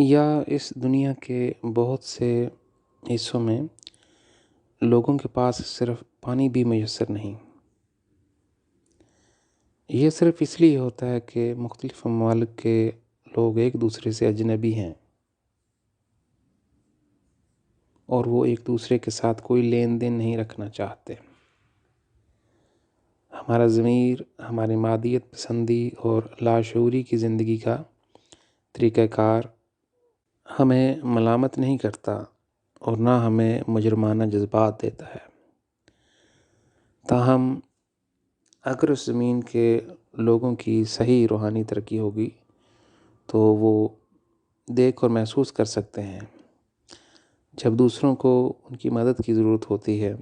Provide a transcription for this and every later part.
یا اس دنیا کے بہت سے حصوں میں لوگوں کے پاس صرف پانی بھی میسر نہیں۔ یہ صرف اس لیے ہوتا ہے کہ مختلف ممالک کے لوگ ایک دوسرے سے اجنبی ہیں اور وہ ایک دوسرے کے ساتھ کوئی لین دین نہیں رکھنا چاہتے۔ ہمارا ضمیر، ہماری مادیت پسندی اور لاشعوری کی زندگی کا طریقہ کار ہمیں ملامت نہیں کرتا اور نہ ہمیں مجرمانہ جذبات دیتا ہے۔ تاہم اگر اس زمین کے لوگوں کی صحیح روحانی ترقی ہوگی تو وہ دیکھ اور محسوس کر سکتے ہیں جب دوسروں کو ان کی مدد کی ضرورت ہوتی ہے۔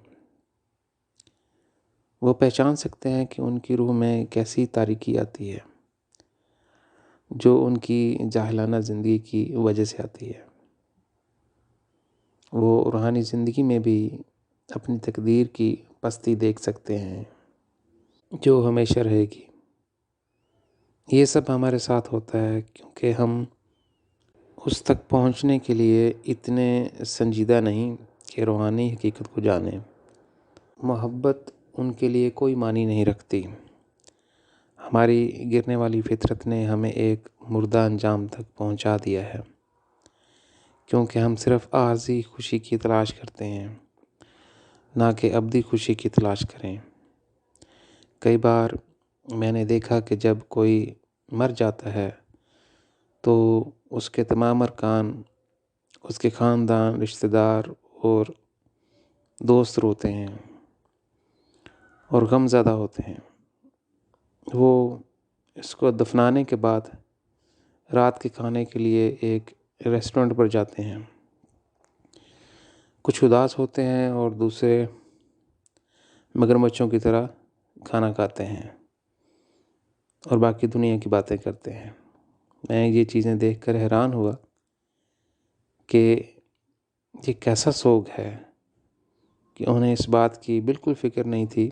وہ پہچان سکتے ہیں کہ ان کی روح میں کیسی تاریکی آتی ہے جو ان کی جاہلانہ زندگی کی وجہ سے آتی ہے۔ وہ روحانی زندگی میں بھی اپنی تقدیر کی پستی دیکھ سکتے ہیں جو ہمیشہ رہے گی۔ یہ سب ہمارے ساتھ ہوتا ہے کیونکہ ہم اس تک پہنچنے کے لیے اتنے سنجیدہ نہیں کہ روحانی حقیقت کو جانیں۔ محبت ان کے لیے کوئی معنی نہیں رکھتی۔ ہماری گرنے والی فطرت نے ہمیں ایک مردہ انجام تک پہنچا دیا ہے کیونکہ ہم صرف عارضی خوشی کی تلاش کرتے ہیں، نہ کہ ابدی خوشی کی تلاش کریں۔ کئی بار میں نے دیکھا کہ جب کوئی مر جاتا ہے تو اس کے تمام ارکان، اس کے خاندان، رشتہ دار اور دوست روتے ہیں اور غم زدہ ہوتے ہیں۔ وہ اس کو دفنانے کے بعد رات کے کھانے کے لیے ایک ریسٹورنٹ پر جاتے ہیں۔ کچھ اداس ہوتے ہیں اور دوسرے مگرمچھوں کی طرح کھانا کھاتے ہیں اور باقی دنیا کی باتیں کرتے ہیں۔ میں یہ چیزیں دیکھ کر حیران ہوا کہ یہ کیسا سوگ ہے کہ انہیں اس بات کی بالکل فکر نہیں تھی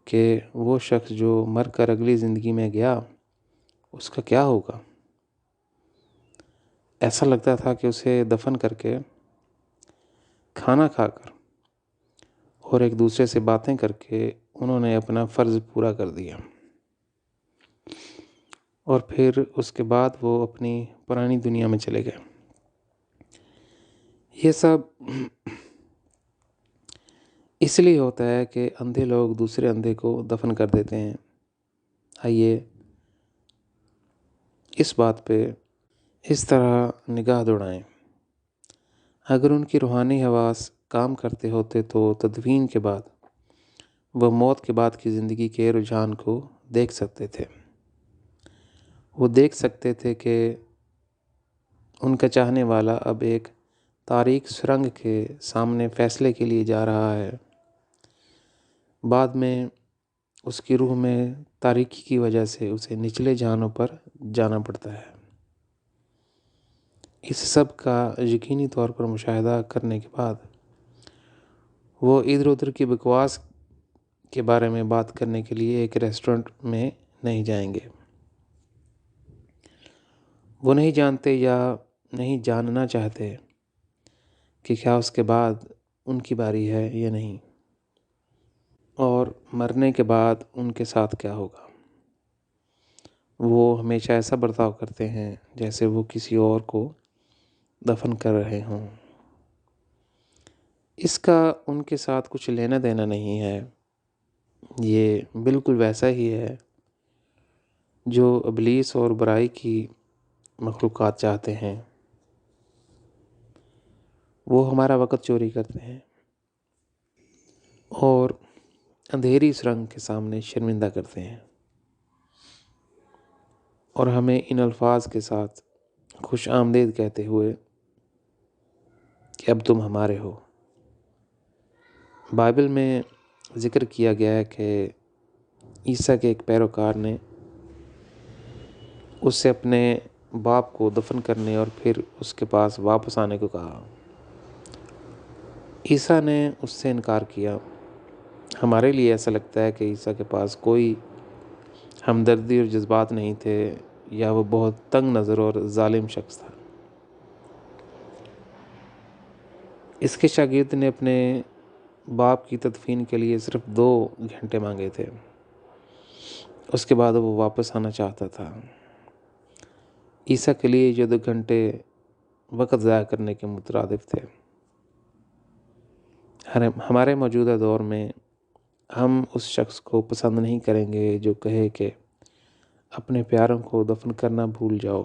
کہ وہ شخص جو مر کر اگلی زندگی میں گیا اس کا کیا ہوگا۔ ایسا لگتا تھا کہ اسے دفن کر کے، کھانا کھا کر اور ایک دوسرے سے باتیں کر کے انہوں نے اپنا فرض پورا کر دیا، اور پھر اس کے بعد وہ اپنی پرانی دنیا میں چلے گئے۔ یہ سب اس لیے ہوتا ہے کہ اندھے لوگ دوسرے اندھے کو دفن کر دیتے ہیں۔ آئیے اس بات پہ اس طرح نگاہ دوڑائیں۔ اگر ان کی روحانی حواس کام کرتے ہوتے تو تدفین کے بعد وہ موت کے بعد کی زندگی کے رجحان کو دیکھ سکتے تھے۔ وہ دیکھ سکتے تھے کہ ان کا چاہنے والا اب ایک تاریک سرنگ کے سامنے فیصلے کے لیے جا رہا ہے۔ بعد میں اس کی روح میں تاریکی کی وجہ سے اسے نچلے جہانوں پر جانا پڑتا ہے۔ اس سب کا یقینی طور پر مشاہدہ کرنے کے بعد وہ ادھر ادھر کی بکواس کے بارے میں بات کرنے کے لیے ایک ریسٹورنٹ میں نہیں جائیں گے۔ وہ نہیں جانتے یا نہیں جاننا چاہتے کہ کیا اس کے بعد ان کی باری ہے یا نہیں، اور مرنے کے بعد ان کے ساتھ کیا ہوگا۔ وہ ہمیشہ ایسا برتاؤ کرتے ہیں جیسے وہ کسی اور کو دفن کر رہے ہوں۔ اس کا ان کے ساتھ کچھ لینا دینا نہیں ہے۔ یہ بالکل ویسا ہی ہے جو ابلیس اور برائی کی مخلوقات چاہتے ہیں۔ وہ ہمارا وقت چوری کرتے ہیں اور اندھیری سرنگ کے سامنے شرمندہ کرتے ہیں، اور ہمیں ان الفاظ کے ساتھ خوش آمدید کہتے ہوئے کہ اب تم ہمارے ہو۔ بائبل میں ذکر کیا گیا ہے کہ عیسیٰ کے ایک پیروکار نے اس سے اپنے باپ کو دفن کرنے اور پھر اس کے پاس واپس آنے کو کہا۔ عیسیٰ نے اس سے انکار کیا۔ ہمارے لیے ایسا لگتا ہے کہ عیسیٰ کے پاس کوئی ہمدردی اور جذبات نہیں تھے، یا وہ بہت تنگ نظر اور ظالم شخص تھا۔ اس کے شاگرد نے اپنے باپ کی تدفین کے لیے صرف 2 گھنٹے مانگے تھے، اس کے بعد وہ واپس آنا چاہتا تھا۔ عیسیٰ کے لیے جو 2 گھنٹے وقت ضائع کرنے کے مترادف تھے۔ ہمارے موجودہ دور میں ہم اس شخص کو پسند نہیں کریں گے جو کہے کہ اپنے پیاروں کو دفن کرنا بھول جاؤ۔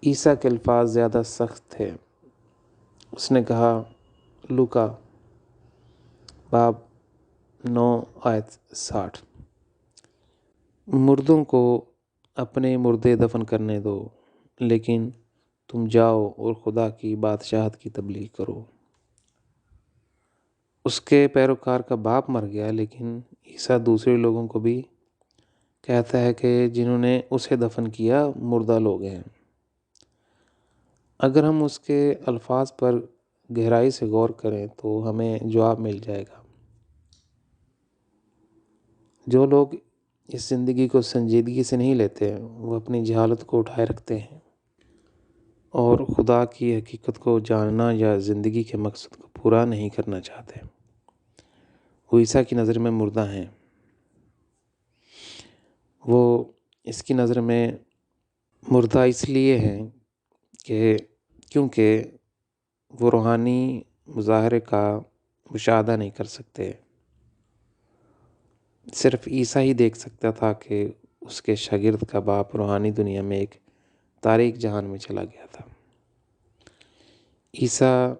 عیسیٰ کے الفاظ زیادہ سخت تھے۔ اس نے کہا، لوکا باب 9 آیت 60، مردوں کو اپنے مردے دفن کرنے دو، لیکن تم جاؤ اور خدا کی بادشاہت کی تبلیغ کرو۔ اس کے پیروکار کا باپ مر گیا، لیکن عیسیٰ دوسرے لوگوں کو بھی کہتا ہے کہ جنہوں نے اسے دفن کیا مردہ لوگ ہیں۔ اگر ہم اس کے الفاظ پر گہرائی سے غور کریں تو ہمیں جواب مل جائے گا۔ جو لوگ اس زندگی کو سنجیدگی سے نہیں لیتے، وہ اپنی جہالت کو اٹھائے رکھتے ہیں اور خدا کی حقیقت کو جاننا یا زندگی کے مقصد کو پورا نہیں کرنا چاہتے۔ وہ عیسیٰ کی نظر میں مردہ ہیں۔ وہ اس کی نظر میں مردہ اس لیے ہیں کہ کیونکہ وہ روحانی مظاہرے کا مشاہدہ نہیں کر سکتے۔ صرف عیسیٰ ہی دیکھ سکتا تھا کہ اس کے شاگرد کا باپ روحانی دنیا میں ایک تاریک جہان میں چلا گیا تھا۔ عیسیٰ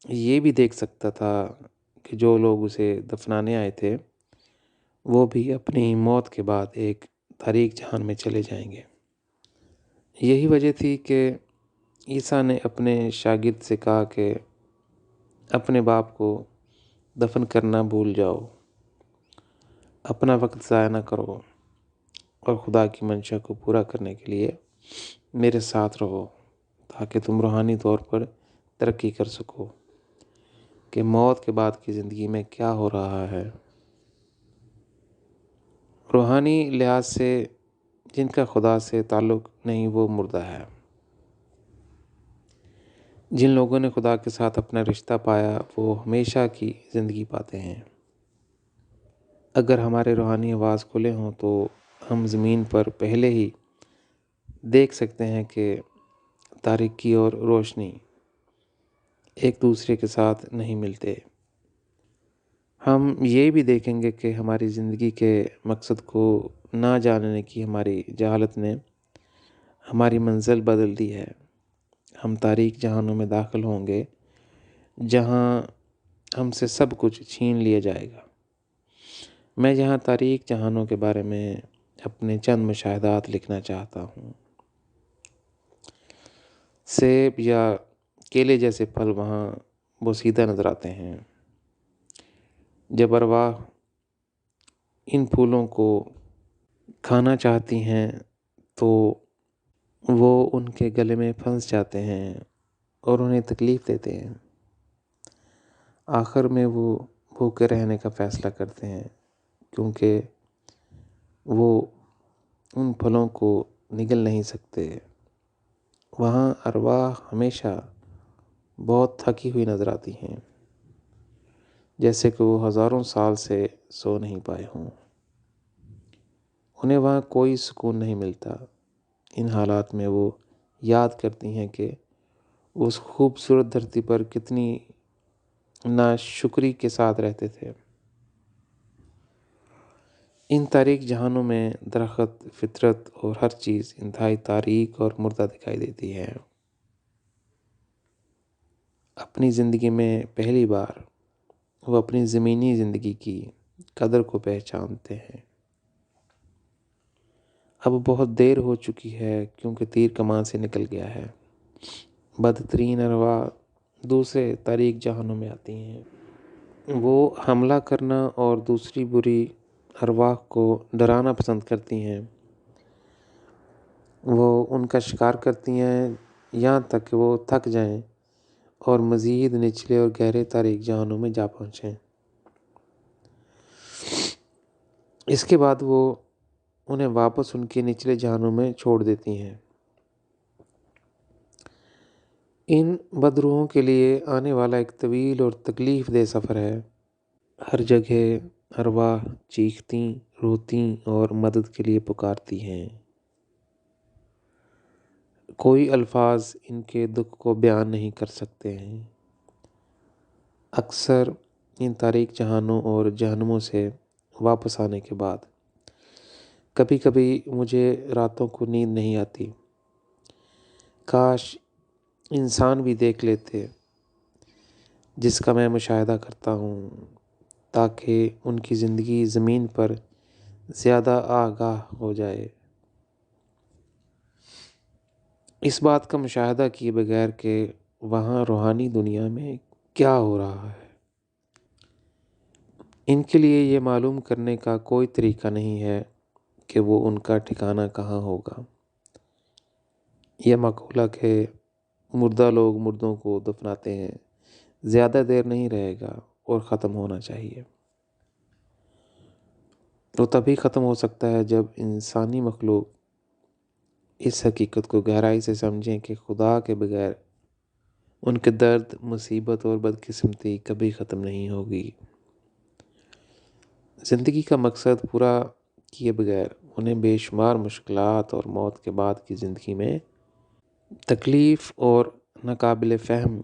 یہ بھی دیکھ سکتا تھا کہ جو لوگ اسے دفنانے آئے تھے وہ بھی اپنی موت کے بعد ایک تاریک جہان میں چلے جائیں گے۔ یہی وجہ تھی کہ عیسیٰ نے اپنے شاگرد سے کہا کہ اپنے باپ کو دفن کرنا بھول جاؤ، اپنا وقت ضائع نہ کرو اور خدا کی منشا کو پورا کرنے کے لیے میرے ساتھ رہو، تاکہ تم روحانی طور پر ترقی کر سکو کہ موت کے بعد کی زندگی میں کیا ہو رہا ہے۔ روحانی لحاظ سے جن کا خدا سے تعلق نہیں وہ مردہ ہے۔ جن لوگوں نے خدا کے ساتھ اپنا رشتہ پایا وہ ہمیشہ کی زندگی پاتے ہیں۔ اگر ہمارے روحانی آواز کھلے ہوں تو ہم زمین پر پہلے ہی دیکھ سکتے ہیں کہ تاریکی اور روشنی ایک دوسرے کے ساتھ نہیں ملتے۔ ہم یہ بھی دیکھیں گے کہ ہماری زندگی کے مقصد کو نہ جاننے کی ہماری جہالت نے ہماری منزل بدل دی ہے۔ ہم تاریک جہانوں میں داخل ہوں گے جہاں ہم سے سب کچھ چھین لیا جائے گا۔ میں یہاں تاریک جہانوں کے بارے میں اپنے چند مشاہدات لکھنا چاہتا ہوں۔ سیب یا کیلے جیسے پھل وہاں بوسیدہ نظر آتے ہیں۔ جب ارواح ان پھولوں کو کھانا چاہتی ہیں تو وہ ان کے گلے میں پھنس جاتے ہیں اور انہیں تکلیف دیتے ہیں۔ آخر میں وہ بھوکے رہنے کا فیصلہ کرتے ہیں کیونکہ وہ ان پھلوں کو نگل نہیں سکتے۔ وہاں ارواح ہمیشہ بہت تھکی ہوئی نظر آتی ہیں، جیسے کہ وہ ہزاروں سال سے سو نہیں پائے ہوں۔ انہیں وہاں کوئی سکون نہیں ملتا۔ ان حالات میں وہ یاد کرتی ہیں کہ اس خوبصورت دھرتی پر کتنی ناشکری کے ساتھ رہتے تھے۔ ان تاریک جہانوں میں درخت، فطرت اور ہر چیز انتہائی تاریک اور مردہ دکھائی دیتی ہے۔ اپنی زندگی میں پہلی بار وہ اپنی زمینی زندگی کی قدر کو پہچانتے ہیں۔ اب بہت دیر ہو چکی ہے کیونکہ تیر کمان سے نکل گیا ہے۔ بدترین ارواح دوسرے تاریک جہانوں میں آتی ہیں۔ وہ حملہ کرنا اور دوسری بری ارواح کو ڈرانا پسند کرتی ہیں۔ وہ ان کا شکار کرتی ہیں یہاں تک کہ وہ تھک جائیں اور مزید نچلے اور گہرے تاریک جہانوں میں جا پہنچیں۔ اس کے بعد وہ انہیں واپس ان کے نچلے جہانوں میں چھوڑ دیتی ہیں۔ ان بدروحوں کے لیے آنے والا ایک طویل اور تکلیف دہ سفر ہے۔ ہر جگہ ارواح چیختی، روتی اور مدد کے لیے پکارتی ہیں۔ کوئی الفاظ ان کے دکھ کو بیان نہیں کر سکتے ہیں۔ اکثر ان تاریک جہانوں اور جہنموں سے واپس آنے کے بعد کبھی کبھی مجھے راتوں کو نیند نہیں آتی۔ کاش انسان بھی دیکھ لیتے جس کا میں مشاہدہ کرتا ہوں، تاکہ ان کی زندگی زمین پر زیادہ آگاہ ہو جائے۔ اس بات کا مشاہدہ کیے بغیر کہ وہاں روحانی دنیا میں کیا ہو رہا ہے۔ ان کے لیے یہ معلوم کرنے کا کوئی طریقہ نہیں ہے کہ وہ ان کا ٹھکانہ کہاں ہوگا۔ یہ مقولہ کہ مردہ لوگ مردوں کو دفناتے ہیں زیادہ دیر نہیں رہے گا اور ختم ہونا چاہیے۔ وہ تبھی ختم ہو سکتا ہے جب انسانی مخلوق اس حقیقت کو گہرائی سے سمجھیں کہ خدا کے بغیر ان کے درد، مصیبت اور بدقسمتی کبھی ختم نہیں ہوگی۔ زندگی کا مقصد پورا کیے بغیر انہیں بے شمار مشکلات اور موت کے بعد کی زندگی میں تکلیف اور ناقابل فہم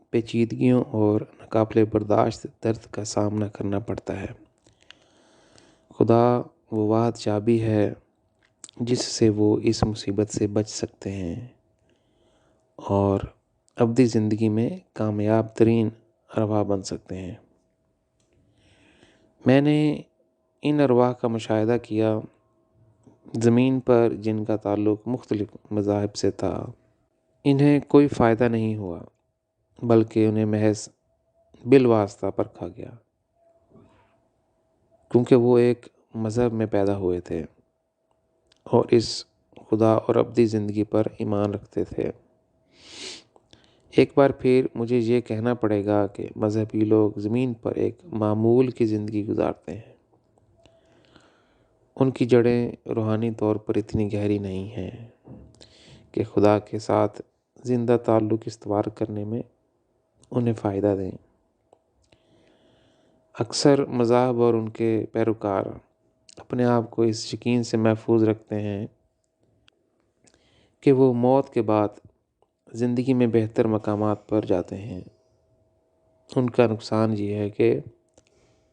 پیچیدگیوں اور ناقابل برداشت درد کا سامنا کرنا پڑتا ہے۔ خدا وہ واحد چابی ہے جس سے وہ اس مصیبت سے بچ سکتے ہیں اور ابدی زندگی میں کامیاب ترین ارواح بن سکتے ہیں۔ میں نے ان ارواح کا مشاہدہ کیا زمین پر جن کا تعلق مختلف مذاہب سے تھا۔ انہیں کوئی فائدہ نہیں ہوا بلکہ انہیں محض بالواسطہ پرکھا گیا، کیونکہ وہ ایک مذہب میں پیدا ہوئے تھے اور اس خدا اور ابدی زندگی پر ایمان رکھتے تھے۔ ایک بار پھر مجھے یہ کہنا پڑے گا کہ مذہبی لوگ زمین پر ایک معمول کی زندگی گزارتے ہیں۔ ان کی جڑیں روحانی طور پر اتنی گہری نہیں ہیں کہ خدا کے ساتھ زندہ تعلق استوار کرنے میں انہیں فائدہ دیں۔ اکثر مذاہب اور ان کے پیروکار اپنے آپ کو اس یقین سے محفوظ رکھتے ہیں کہ وہ موت کے بعد زندگی میں بہتر مقامات پر جاتے ہیں۔ ان کا نقصان یہ ہے کہ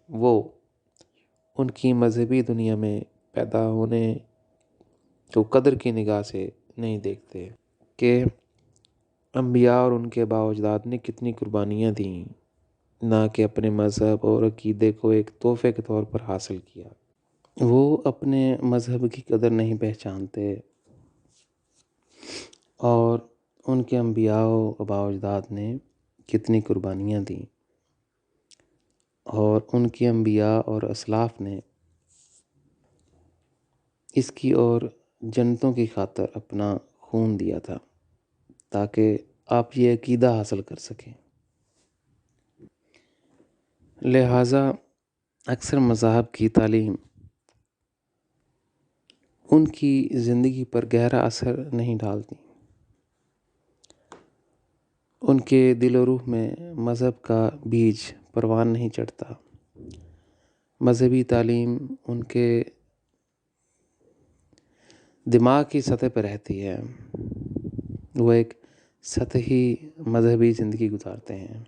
وہ ان کی مذہبی دنیا میں پیدا ہونے کو قدر کی نگاہ سے نہیں دیکھتے کہ انبیاء اور ان کے بااجداد نے کتنی قربانیاں دیں، نہ کہ اپنے مذہب اور عقیدے کو ایک تحفے کے طور پر حاصل کیا۔ وہ اپنے مذہب کی قدر نہیں پہچانتے اور ان کے انبیاء و بااجداد نے کتنی قربانیاں دیں اور ان کے انبیاء اور اسلاف نے اس کی اور جنتوں کی خاطر اپنا خون دیا تھا تاکہ آپ یہ عقیدہ حاصل کر سکیں۔ لہٰذا اکثر مذاہب کی تعلیم ان کی زندگی پر گہرا اثر نہیں ڈالتی۔ ان کے دل و روح میں مذہب کا بیج پروان نہیں چڑھتا۔ مذہبی تعلیم ان کے دماغ کی سطح پر رہتی ہے۔ وہ ایک سطحی مذہبی زندگی گزارتے ہیں۔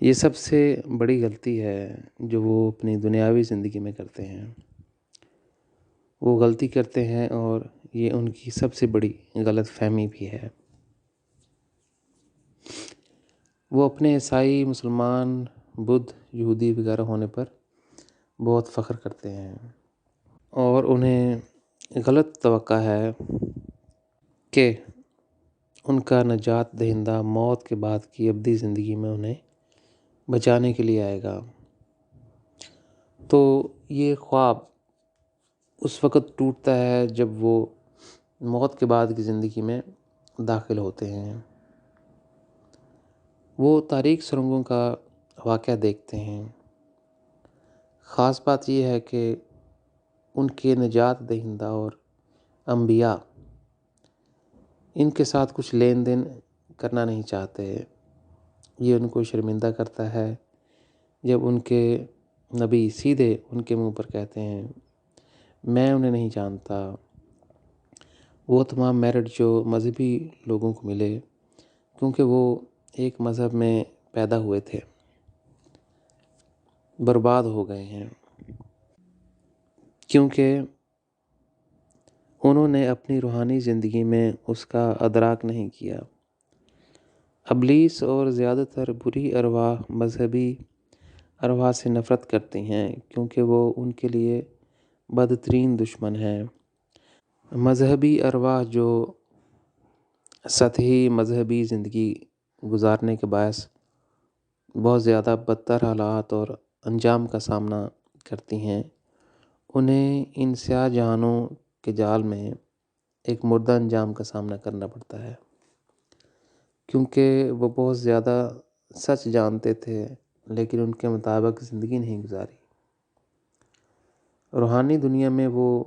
یہ سب سے بڑی غلطی ہے جو وہ اپنی دنیاوی زندگی میں کرتے ہیں۔ وہ غلطی کرتے ہیں اور یہ ان کی سب سے بڑی غلط فہمی بھی ہے۔ وہ اپنے عیسائی، مسلمان، بدھ، یہودی وغیرہ ہونے پر بہت فخر کرتے ہیں اور انہیں غلط توقع ہے کہ ان کا نجات دہندہ موت کے بعد کی ابدی زندگی میں انہیں بچانے کے لیے آئے گا۔ تو یہ خواب اس وقت ٹوٹتا ہے جب وہ موت کے بعد کی زندگی میں داخل ہوتے ہیں۔ وہ تاریک سرنگوں کا واقعہ دیکھتے ہیں۔ خاص بات یہ ہے کہ ان کے نجات دہندہ اور انبیاء ان کے ساتھ کچھ لین دین کرنا نہیں چاہتے۔ یہ ان کو شرمندہ کرتا ہے جب ان کے نبی سیدھے ان کے منہ پر کہتے ہیں میں انہیں نہیں جانتا۔ وہ تمام میرٹ جو مذہبی لوگوں کو ملے کیونکہ وہ ایک مذہب میں پیدا ہوئے تھے، برباد ہو گئے ہیں کیونکہ انہوں نے اپنی روحانی زندگی میں اس کا ادراک نہیں کیا۔ ابلیس اور زیادہ تر بری ارواح مذہبی ارواح سے نفرت کرتی ہیں کیونکہ وہ ان کے لیے بدترین دشمن ہیں۔ مذہبی ارواح جو سطحی مذہبی زندگی گزارنے کے باعث بہت زیادہ بدتر حالات اور انجام کا سامنا کرتی ہیں، انہیں ان سیاہ جہانوں کے جال میں ایک مردہ انجام کا سامنا کرنا پڑتا ہے کیونکہ وہ بہت زیادہ سچ جانتے تھے لیکن ان کے مطابق زندگی نہیں گزاری۔ روحانی دنیا میں وہ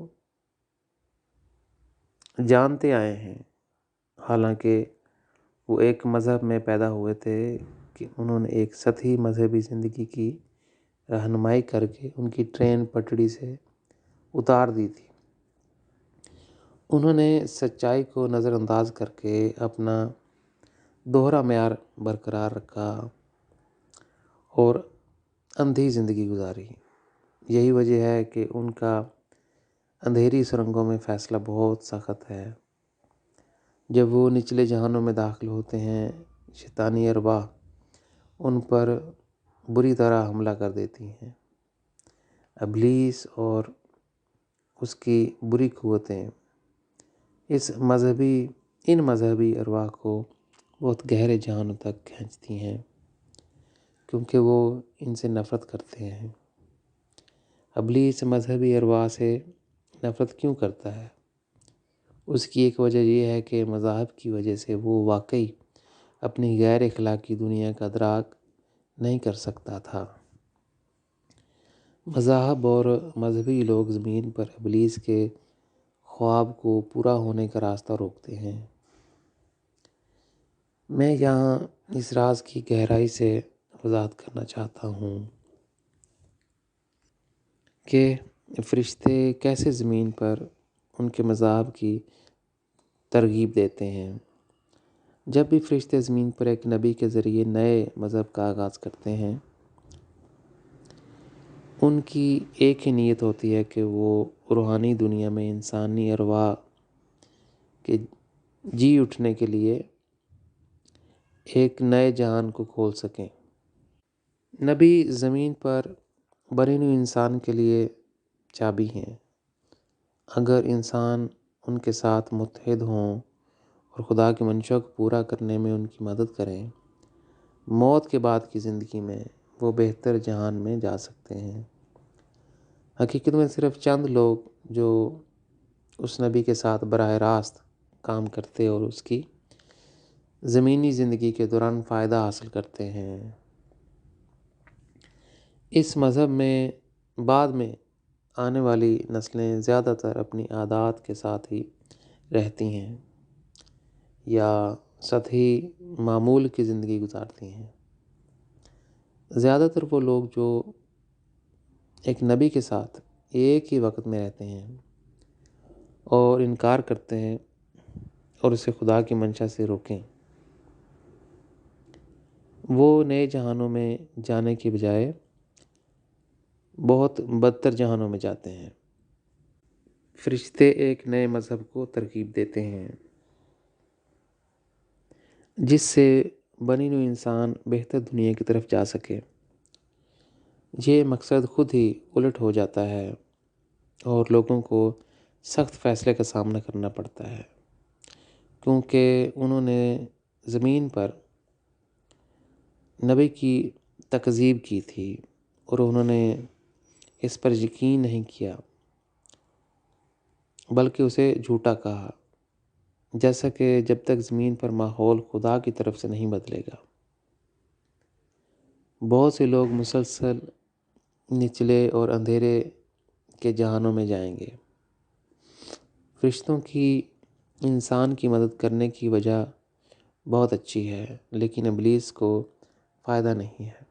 جانتے آئے ہیں، حالانکہ وہ ایک مذہب میں پیدا ہوئے تھے، کہ انہوں نے ایک سطحی مذہبی زندگی کی رہنمائی کر کے ان کی ٹرین پٹڑی سے اتار دی تھی۔ انہوں نے سچائی کو نظر انداز کر کے اپنا دوہرا معیار برقرار رکھا اور اندھی زندگی گزاری۔ یہی وجہ ہے کہ ان کا اندھیری سرنگوں میں فیصلہ بہت سخت ہے۔ جب وہ نچلے جہانوں میں داخل ہوتے ہیں، شیطانی ارواح ان پر بری طرح حملہ کر دیتی ہیں۔ ابلیس اور اس کی بری قوتیں ان مذہبی ارواح کو بہت گہرے جہانوں تک کھینچتی ہیں کیونکہ وہ ان سے نفرت کرتے ہیں۔ ابلیس مذہبی ارواح سے نفرت کیوں کرتا ہے؟ اس کی ایک وجہ یہ ہے کہ مذاہب کی وجہ سے وہ واقعی اپنی غیر اخلاقی دنیا کا ادراک نہیں کر سکتا تھا۔ مذاہب اور مذہبی لوگ زمین پر ابلیس کے خواب کو پورا ہونے کا راستہ روکتے ہیں۔ میں یہاں اس راز کی گہرائی سے وضاحت کرنا چاہتا ہوں کہ فرشتے کیسے زمین پر ان کے مذاہب کی ترغیب دیتے ہیں۔ جب بھی فرشتے زمین پر ایک نبی کے ذریعے نئے مذہب کا آغاز کرتے ہیں، ان کی ایک ہی نیت ہوتی ہے کہ وہ روحانی دنیا میں انسانی ارواح کے جی اٹھنے کے لیے ایک نئے جہان کو کھول سکیں۔ نبی زمین پر بنی ہوئی انسان کے لیے چابی ہیں۔ اگر انسان ان کے ساتھ متحد ہوں اور خدا کی منشا کو پورا کرنے میں ان کی مدد کریں، موت کے بعد کی زندگی میں وہ بہتر جہان میں جا سکتے ہیں۔ حقیقت میں صرف چند لوگ جو اس نبی کے ساتھ براہ راست کام کرتے اور اس کی زمینی زندگی کے دوران فائدہ حاصل کرتے ہیں۔ اس مذہب میں بعد میں آنے والی نسلیں زیادہ تر اپنی عادات کے ساتھ ہی رہتی ہیں یا سطحی معمول کی زندگی گزارتی ہیں۔ زیادہ تر وہ لوگ جو ایک نبی کے ساتھ ایک ہی وقت میں رہتے ہیں اور انکار کرتے ہیں اور اسے خدا کی منشا سے روکیں، وہ نئے جہانوں میں جانے کی بجائے بہت بدتر جہانوں میں جاتے ہیں۔ فرشتے ایک نئے مذہب کو ترغیب دیتے ہیں جس سے بنی نوع انسان بہتر دنیا کی طرف جا سکے۔ یہ مقصد خود ہی الٹ ہو جاتا ہے اور لوگوں کو سخت فیصلے کا سامنا کرنا پڑتا ہے کیونکہ انہوں نے زمین پر نبی کی تکذیب کی تھی اور انہوں نے اس پر یقین نہیں کیا بلکہ اسے جھوٹا کہا، جیسا کہ جب تک زمین پر ماحول خدا کی طرف سے نہیں بدلے گا، بہت سے لوگ مسلسل نچلے اور اندھیرے کے جہانوں میں جائیں گے۔ فرشتوں کی انسان کی مدد کرنے کی وجہ بہت اچھی ہے، لیکن ابلیس کو فائدہ نہیں ہے۔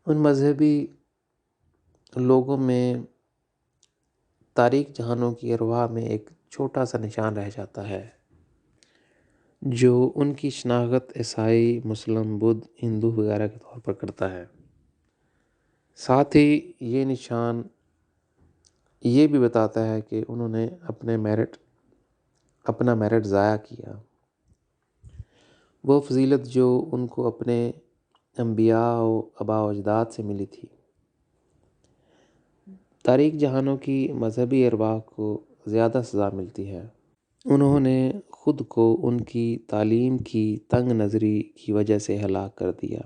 ان مذہبی لوگوں میں تاریک جہانوں کی ارواح میں ایک چھوٹا سا نشان رہ جاتا ہے جو ان کی شناخت عیسائی، مسلم، بدھ، ہندو وغیرہ کے طور پر کرتا ہے۔ ساتھ ہی یہ نشان یہ بھی بتاتا ہے کہ انہوں نے اپنا میرٹ ضائع کیا، وہ فضیلت جو ان کو اپنے انبیاء و آباء و اجداد سے ملی تھی۔ تاریک جہانوں کی مذہبی ارواح کو زیادہ سزا ملتی ہے۔ انہوں نے خود کو ان کی تعلیم کی تنگ نظری کی وجہ سے ہلاک کر دیا۔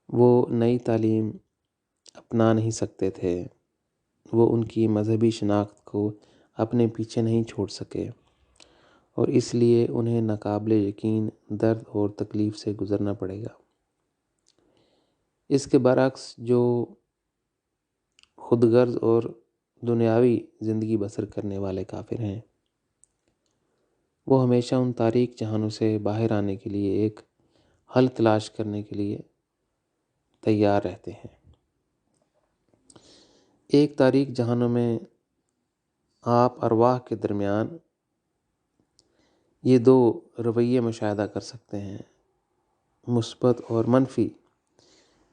وہ نئی تعلیم اپنا نہیں سکتے تھے، وہ ان کی مذہبی شناخت کو اپنے پیچھے نہیں چھوڑ سکے، اور اس لیے انہیں ناقابل یقین درد اور تکلیف سے گزرنا پڑے گا۔ اس کے برعکس جو خود غرض اور دنیاوی زندگی بسر کرنے والے کافر ہیں، وہ ہمیشہ ان تاریک جہانوں سے باہر آنے کے لیے ایک حل تلاش کرنے کے لیے تیار رہتے ہیں۔ ایک تاریک جہانوں میں آپ ارواح کے درمیان یہ دو رویے مشاہدہ کر سکتے ہیں، مثبت اور منفی۔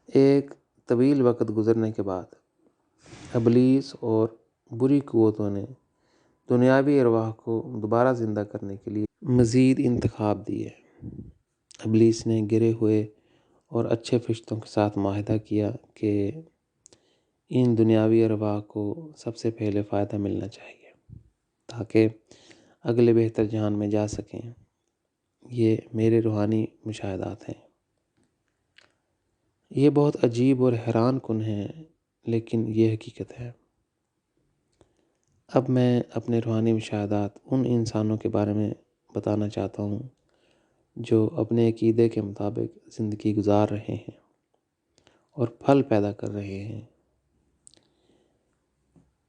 ایک طویل وقت گزرنے کے بعد ابلیس اور بری قوتوں نے دنیاوی ارواح کو دوبارہ زندہ کرنے کے لیے مزید انتخاب دیے۔ ابلیس نے گرے ہوئے اور اچھے فرشتوں کے ساتھ معاہدہ کیا کہ ان دنیاوی ارواح کو سب سے پہلے فائدہ ملنا چاہیے تاکہ اگلے بہتر جہان میں جا سکیں۔ یہ میرے روحانی مشاہدات ہیں۔ یہ بہت عجیب اور حیران کن ہے، لیکن یہ حقیقت ہے۔ اب میں اپنے روحانی مشاہدات ان انسانوں کے بارے میں بتانا چاہتا ہوں جو اپنے عقیدے کے مطابق زندگی گزار رہے ہیں اور پھل پیدا کر رہے ہیں۔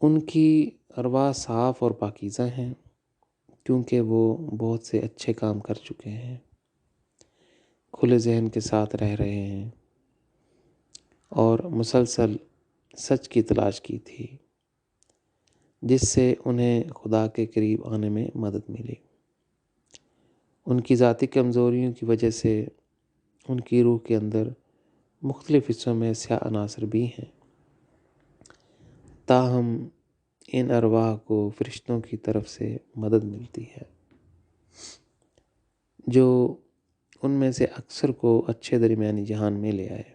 ان کی ارواح صاف اور پاکیزہ ہیں کیونکہ وہ بہت سے اچھے کام کر چکے ہیں، کھلے ذہن کے ساتھ رہ رہے ہیں اور مسلسل سچ کی تلاش کی تھی جس سے انہیں خدا کے قریب آنے میں مدد ملی۔ ان کی ذاتی کمزوریوں کی وجہ سے ان کی روح کے اندر مختلف حصوں میں سیاہ عناصر بھی ہیں، تاہم ان ارواح کو فرشتوں کی طرف سے مدد ملتی ہے جو ان میں سے اکثر کو اچھے درمیانی جہان میں لے آئے۔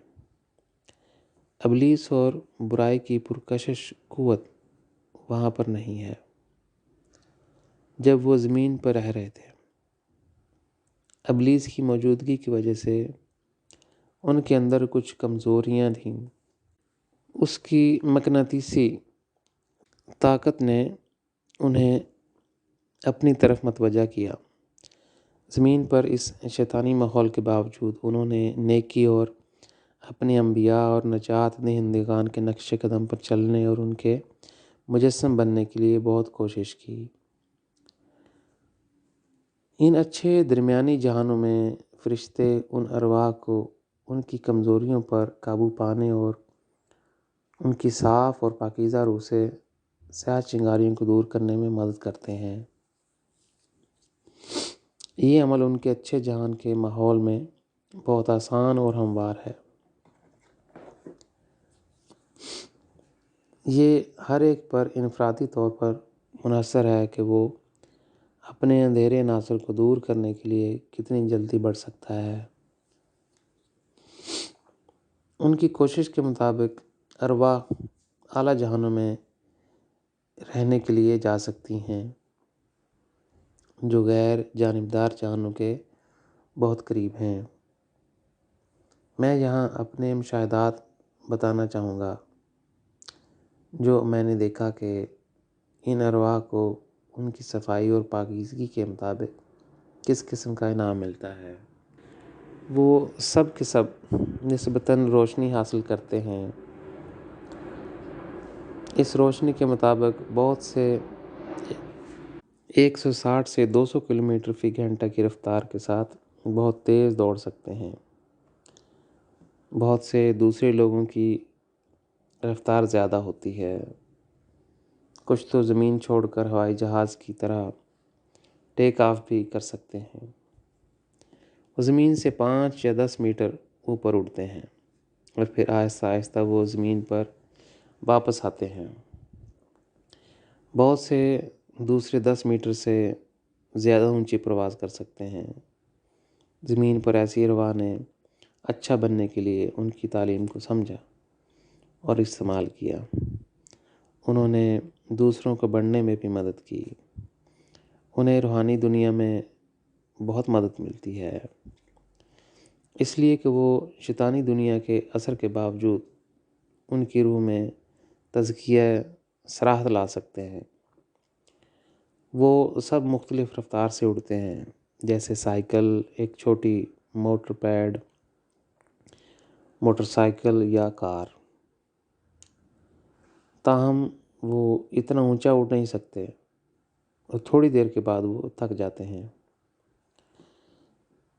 ابلیس اور برائی کی پرکشش قوت وہاں پر نہیں ہے جب وہ زمین پر رہ رہے تھے۔ ابلیس کی موجودگی کی وجہ سے ان کے اندر کچھ کمزوریاں تھیں۔ اس کی مقناطیسی طاقت نے انہیں اپنی طرف متوجہ کیا۔ زمین پر اس شیطانی ماحول کے باوجود انہوں نے نیکی اور اپنے انبیاء اور نجات دہندگان کے نقش قدم پر چلنے اور ان کے مجسم بننے کے لیے بہت کوشش کی۔ ان اچھے درمیانی جہانوں میں فرشتے ان ارواح کو ان کی کمزوریوں پر قابو پانے اور ان کی صاف اور پاکیزہ روح سے سیاہ چنگاریوں کو دور کرنے میں مدد کرتے ہیں۔ یہ عمل ان کے اچھے جہان کے ماحول میں بہت آسان اور ہموار ہے۔ یہ ہر ایک پر انفرادی طور پر منحصر ہے کہ وہ اپنے اندھیرے عناصر کو دور کرنے کے لیے کتنی جلدی بڑھ سکتا ہے۔ ان کی کوشش کے مطابق ارواح اعلیٰ جہانوں میں رہنے کے لیے جا سکتی ہیں جو غیر جانبدار جہانوں کے بہت قریب ہیں۔ میں یہاں اپنے مشاہدات بتانا چاہوں گا جو میں نے دیکھا کہ ان ارواح کو ان کی صفائی اور پاکیزگی کے مطابق کس قسم کا انعام ملتا ہے۔ وہ سب کے سب نسبتاً روشنی حاصل کرتے ہیں۔ اس روشنی کے مطابق بہت سے 160 سے 200 کلومیٹر فی گھنٹہ کی رفتار کے ساتھ بہت تیز دوڑ سکتے ہیں۔ بہت سے دوسرے لوگوں کی رفتار زیادہ ہوتی ہے۔ کچھ تو زمین چھوڑ کر ہوائی جہاز کی طرح ٹیک آف بھی کر سکتے ہیں۔ وہ زمین سے 5 یا 10 میٹر اوپر اڑتے ہیں اور پھر آہستہ آہستہ وہ زمین پر واپس آتے ہیں۔ بہت سے دوسرے 10 میٹر سے زیادہ اونچی پرواز کر سکتے ہیں۔ زمین پر ایسی ارواح نے اچھا بننے کے لیے ان کی تعلیم کو سمجھا اور استعمال کیا۔ انہوں نے دوسروں کو بڑھنے میں بھی مدد کی۔ انہیں روحانی دنیا میں بہت مدد ملتی ہے، اس لیے کہ وہ شیطانی دنیا کے اثر کے باوجود ان کی روح میں تزکیہ صراحت لا سکتے ہیں۔ وہ سب مختلف رفتار سے اڑتے ہیں، جیسے سائیکل، ایک چھوٹی موٹر سائیکل یا کار۔ تاہم وہ اتنا اونچا اڑ نہیں سکتے اور تھوڑی دیر کے بعد وہ تھک جاتے ہیں،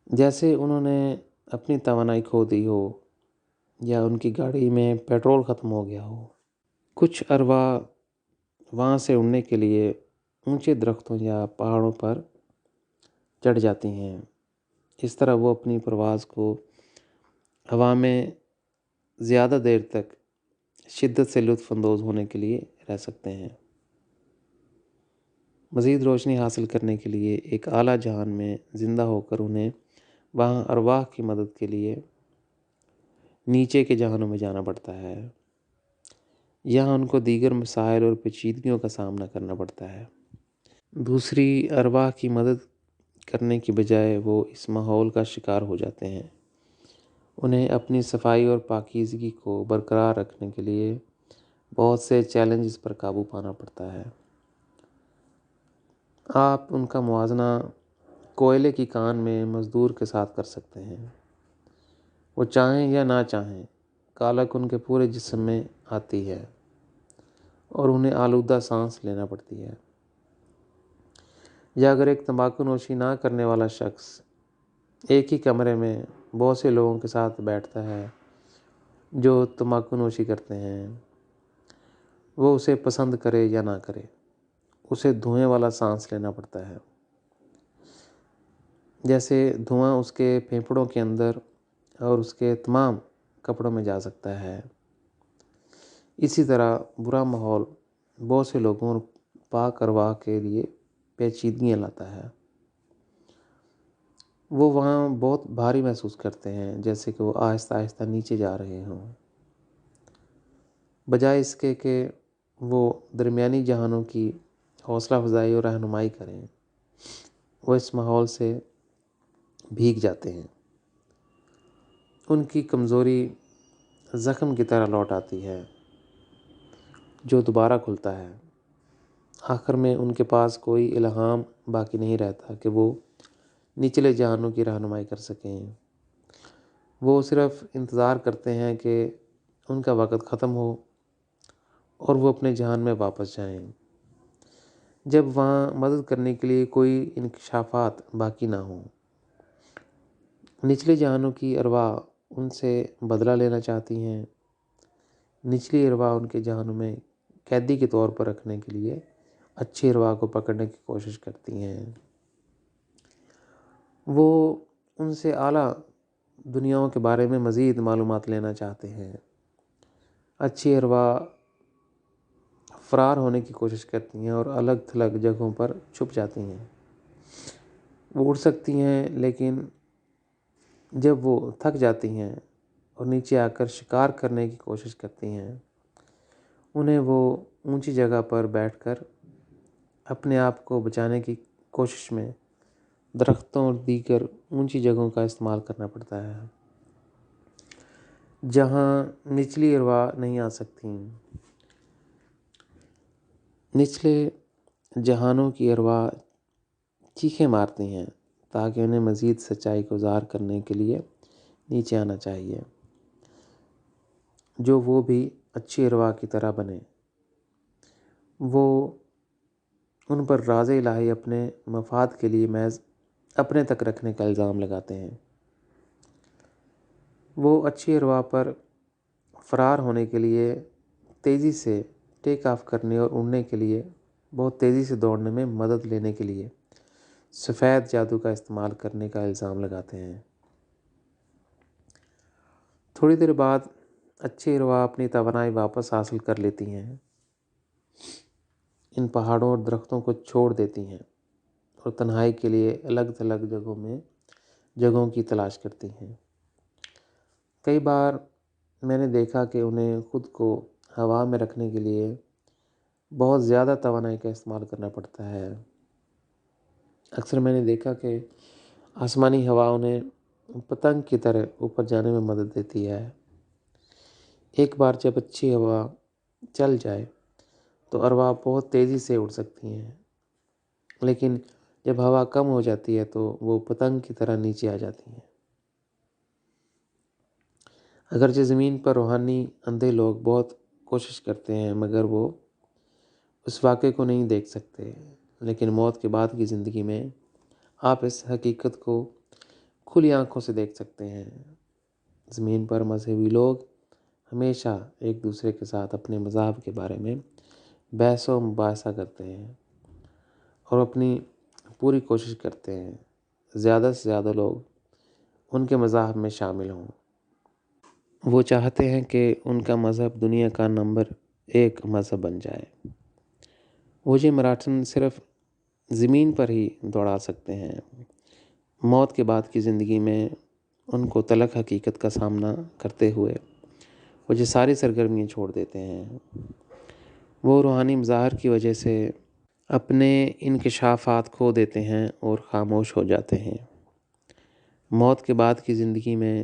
جیسے انہوں نے اپنی توانائی کھو دی ہو یا ان کی گاڑی میں پیٹرول ختم ہو گیا ہو۔ کچھ ارواح وہاں سے اڑنے کے لیے اونچے درختوں یا پہاڑوں پر چڑھ جاتی ہیں۔ اس طرح وہ اپنی پرواز کو ہوا میں زیادہ دیر تک شدت سے لطف اندوز ہونے کے لیے رہ سکتے ہیں۔ مزید روشنی حاصل کرنے کے لیے ایک اعلیٰ جہان میں زندہ ہو کر انہیں وہاں ارواح کی مدد کے لیے نیچے کے جہانوں میں جانا پڑتا ہے۔ یہاں ان کو دیگر مسائل اور پیچیدگیوں کا سامنا کرنا پڑتا ہے۔ دوسری ارواح کی مدد کرنے کی بجائے وہ اس ماحول کا شکار ہو جاتے ہیں۔ انہیں اپنی صفائی اور پاکیزگی کو برقرار رکھنے کے لیے بہت سے چیلنجز پر قابو پانا پڑتا ہے۔ آپ ان کا موازنہ کوئلے کی کان میں مزدور کے ساتھ کر سکتے ہیں۔ وہ چاہیں یا نہ چاہیں، کالک ان کے پورے جسم میں آتی ہے اور انہیں آلودہ سانس لینا پڑتی ہے۔ یا اگر ایک تمباکو نوشی نہ کرنے والا شخص ایک ہی کمرے میں بہت سے لوگوں کے ساتھ بیٹھتا ہے جو تمباکو نوشی کرتے ہیں، وہ اسے پسند کرے یا نہ کرے، اسے دھوئیں والا سانس لینا پڑتا ہے۔ جیسے دھواں اس کے پھیپھڑوں کے اندر اور اس کے تمام کپڑوں میں جا سکتا ہے، اسی طرح برا ماحول بہت سے لوگوں اور پاک ارواح کے لیے پیچیدگیاں لاتا ہے۔ وہ وہاں بہت بھاری محسوس کرتے ہیں، جیسے کہ وہ آہستہ آہستہ نیچے جا رہے ہوں، بجائے اس کے کہ وہ درمیانی جہانوں کی حوصلہ افزائی اور رہنمائی کریں۔ وہ اس ماحول سے بھیگ جاتے ہیں۔ ان کی کمزوری زخم کی طرح لوٹ آتی ہے جو دوبارہ کھلتا ہے۔ آخر میں ان کے پاس کوئی الہام باقی نہیں رہتا کہ وہ نچلے جہانوں کی رہنمائی کر سکیں۔ وہ صرف انتظار کرتے ہیں کہ ان کا وقت ختم ہو اور وہ اپنے جہان میں واپس جائیں۔ جب وہاں مدد کرنے کے لیے کوئی انکشافات باقی نہ ہوں، نچلے جہانوں کی ارواح ان سے بدلہ لینا چاہتی ہیں۔ نچلی ارواح ان کے جہانوں میں قیدی کے طور پر رکھنے کے لیے اچھی ارواح کو پکڑنے کی کوشش کرتی ہیں۔ وہ ان سے اعلیٰ دنیاؤں کے بارے میں مزید معلومات لینا چاہتے ہیں۔ اچھی ارواح فرار ہونے کی کوشش کرتی ہیں اور الگ تھلگ جگہوں پر چھپ جاتی ہیں۔ وہ اڑ سکتی ہیں، لیکن جب وہ تھک جاتی ہیں اور نیچے آ کر شکار کرنے کی کوشش کرتی ہیں، انہیں وہ اونچی جگہ پر بیٹھ کر اپنے آپ کو بچانے کی کوشش میں درختوں اور دیگر اونچی جگہوں کا استعمال کرنا پڑتا ہے جہاں نچلی ارواح نہیں آ سکتیں۔ نچلے جہانوں کی ارواح چیخیں مارتی ہیں تاکہ انہیں مزید سچائی کو ظاہر کرنے کے لیے نیچے آنا چاہیے، جو وہ بھی اچھی ارواح کی طرح بنے۔ وہ ان پر راز الہی اپنے مفاد کے لیے محض اپنے تک رکھنے کا الزام لگاتے ہیں۔ وہ اچھی ارواح پر فرار ہونے کے لیے تیزی سے ٹیک آف کرنے اور اڑنے کے لیے بہت تیزی سے دوڑنے میں مدد لینے کے لیے سفید جادو کا استعمال کرنے کا الزام لگاتے ہیں۔ تھوڑی دیر بعد اچھی ارواح اپنی توانائی واپس حاصل کر لیتی ہیں، ان پہاڑوں اور درختوں کو چھوڑ دیتی ہیں اور تنہائی کے لیے الگ تھلگ جگہوں کی تلاش کرتی ہیں۔ کئی بار میں نے دیکھا کہ انہیں خود کو ہوا میں رکھنے کے لیے بہت زیادہ توانائی کا استعمال کرنا پڑتا ہے۔ اکثر میں نے دیکھا کہ آسمانی ہوا انہیں پتنگ کی طرح اوپر جانے میں مدد دیتی ہے۔ ایک بار جب اچھی ہوا چل جائے تو ارواح بہت تیزی سے اڑ سکتی ہیں، لیکن جب ہوا کم ہو جاتی ہے تو وہ پتنگ کی طرح نیچے آ جاتی ہیں۔ اگرچہ زمین پر روحانی اندھے لوگ بہت کوشش کرتے ہیں مگر وہ اس واقعے کو نہیں دیکھ سکتے، لیکن موت کے بعد کی زندگی میں آپ اس حقیقت کو کھلی آنکھوں سے دیکھ سکتے ہیں۔ زمین پر مذہبی لوگ ہمیشہ ایک دوسرے کے ساتھ اپنے مذہب کے بارے میں بحث و مباحثہ کرتے ہیں اور اپنی پوری کوشش کرتے ہیں زیادہ سے زیادہ لوگ ان کے مذاہب میں شامل ہوں۔ وہ چاہتے ہیں کہ ان کا مذہب دنیا کا نمبر 1 مذہب بن جائے۔ وہ یہ میراتھن صرف زمین پر ہی دوڑا سکتے ہیں۔ موت کے بعد کی زندگی میں ان کو تلخ حقیقت کا سامنا کرتے ہوئے وہ یہ ساری سرگرمیاں چھوڑ دیتے ہیں۔ وہ روحانی مظاہر کی وجہ سے اپنے انکشافات کھو دیتے ہیں اور خاموش ہو جاتے ہیں۔ موت کے بعد کی زندگی میں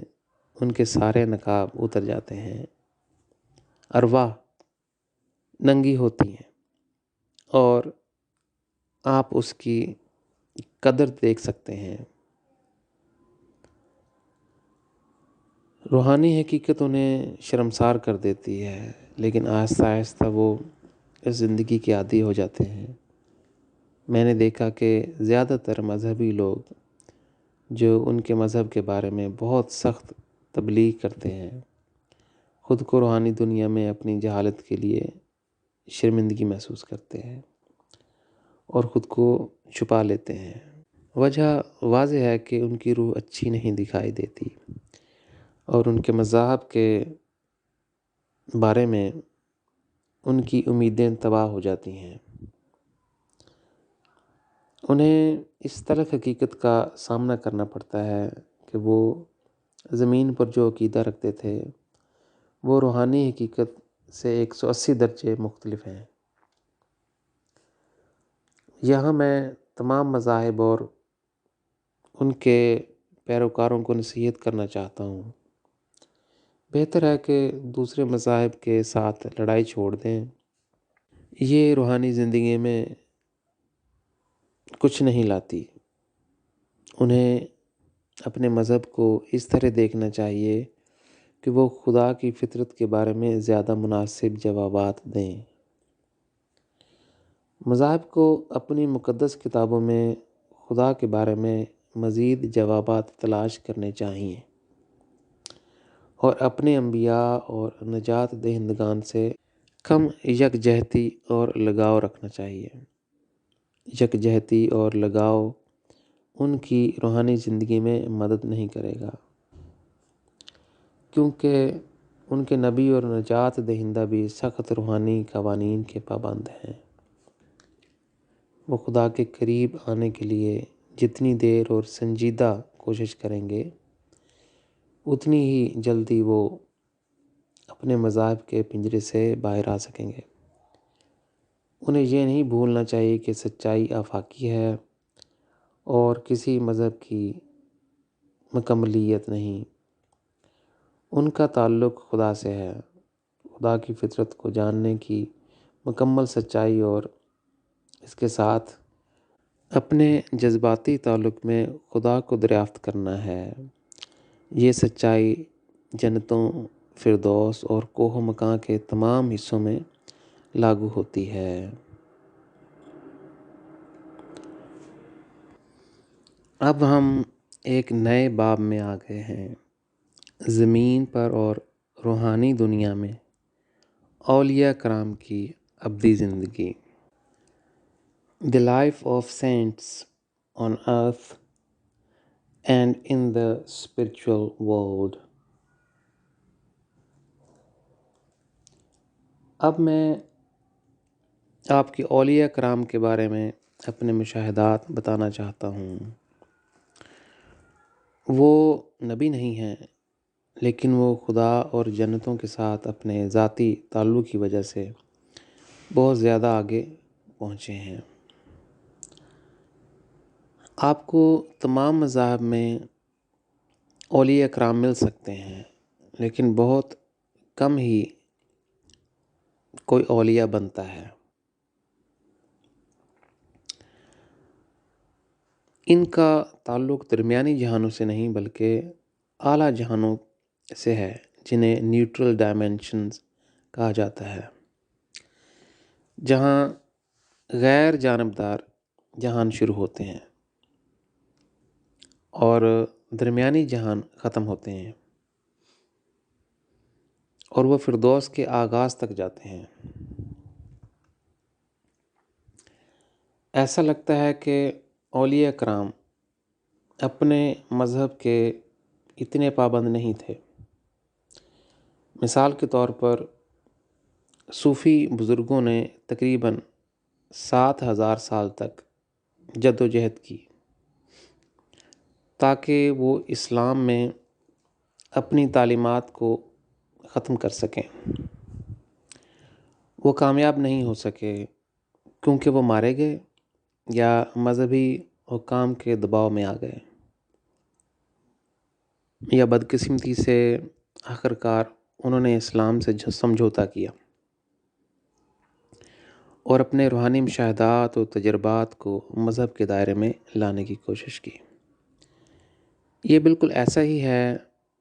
ان کے سارے نقاب اتر جاتے ہیں، ارواح ننگی ہوتی ہیں اور آپ اس کی قدر دیکھ سکتے ہیں۔ روحانی حقیقت انہیں شرمسار کر دیتی ہے، لیکن آہستہ آہستہ وہ اس زندگی کے عادی ہو جاتے ہیں۔ میں نے دیکھا کہ زیادہ تر مذہبی لوگ جو ان کے مذہب کے بارے میں بہت سخت تبلیغ کرتے ہیں، خود کو روحانی دنیا میں اپنی جہالت کے لیے شرمندگی محسوس کرتے ہیں اور خود کو چھپا لیتے ہیں۔ وجہ واضح ہے کہ ان کی روح اچھی نہیں دکھائی دیتی اور ان کے مذہب کے بارے میں ان کی امیدیں تباہ ہو جاتی ہیں۔ انہیں اس تلخ حقیقت کا سامنا کرنا پڑتا ہے کہ وہ زمین پر جو عقیدہ رکھتے تھے وہ روحانی حقیقت سے 180 درجے مختلف ہیں۔ یہاں میں تمام مذاہب اور ان کے پیروکاروں کو نصیحت کرنا چاہتا ہوں، بہتر ہے کہ دوسرے مذاہب کے ساتھ لڑائی چھوڑ دیں۔ یہ روحانی زندگی میں کچھ نہیں لاتی۔ انہیں اپنے مذہب کو اس طرح دیکھنا چاہیے کہ وہ خدا کی فطرت کے بارے میں زیادہ مناسب جوابات دیں۔ مذاہب کو اپنی مقدس کتابوں میں خدا کے بارے میں مزید جوابات تلاش کرنے چاہئیں اور اپنے انبیاء اور نجات دہندگان سے کم یکجہتی اور لگاؤ رکھنا چاہیے۔ یکجہتی اور لگاؤ ان کی روحانی زندگی میں مدد نہیں کرے گا، کیونکہ ان کے نبی اور نجات دہندہ بھی سخت روحانی قوانین کے پابند ہیں۔ وہ خدا کے قریب آنے کے لیے جتنی دیر اور سنجیدہ کوشش کریں گے اتنی ہی جلدی وہ اپنے مذاہب کے پنجرے سے باہر آ سکیں گے۔ انہیں یہ نہیں بھولنا چاہیے کہ سچائی آفاقی ہے اور کسی مذہب کی مکملیت نہیں۔ ان کا تعلق خدا سے ہے۔ خدا کی فطرت کو جاننے کی مکمل سچائی اور اس کے ساتھ اپنے جذباتی تعلق میں خدا کو دریافت کرنا ہے۔ یہ سچائی جنتوں، فردوس اور کوہ و مقام کے تمام حصوں میں لاگو ہوتی ہے۔ اب ہم ایک نئے باب میں آ گئے ہیں، زمین پر اور روحانی دنیا میں اولیاء کرام کی ابدی زندگی. The life of saints on earth and in the spiritual world. اب میں آپ کے اولیاء کرام کے بارے میں اپنے مشاہدات بتانا چاہتا ہوں. وہ نبی نہیں ہیں، لیکن وہ خدا اور جنتوں کے ساتھ اپنے ذاتی تعلق کی وجہ سے بہت زیادہ آگے پہنچے ہیں. آپ کو تمام مذاہب میں اولیاء کرام مل سکتے ہیں، لیکن بہت کم ہی کوئی اولیاء بنتا ہے. ان کا تعلق درمیانی جہانوں سے نہیں بلکہ اعلیٰ جہانوں سے ہے، جنہیں نیوٹرل ڈائمینشنز کہا جاتا ہے، جہاں غیر جانبدار جہان شروع ہوتے ہیں اور درمیانی جہان ختم ہوتے ہیں، اور وہ فردوس کے آغاز تک جاتے ہیں. ایسا لگتا ہے کہ اولیاء کرام اپنے مذہب کے اتنے پابند نہیں تھے. مثال کے طور پر صوفی بزرگوں نے تقریباً 7,000 سال تک جد و جہد کی تاکہ وہ اسلام میں اپنی تعلیمات کو ختم کر سکیں. وہ کامیاب نہیں ہو سکے کیونکہ وہ مارے گئے یا مذہبی حکام کے دباؤ میں آ گئے، یا بدقسمتی سے آخرکار انہوں نے اسلام سے سمجھوتا کیا اور اپنے روحانی مشاہدات اور تجربات کو مذہب کے دائرے میں لانے کی کوشش کی. یہ بالکل ایسا ہی ہے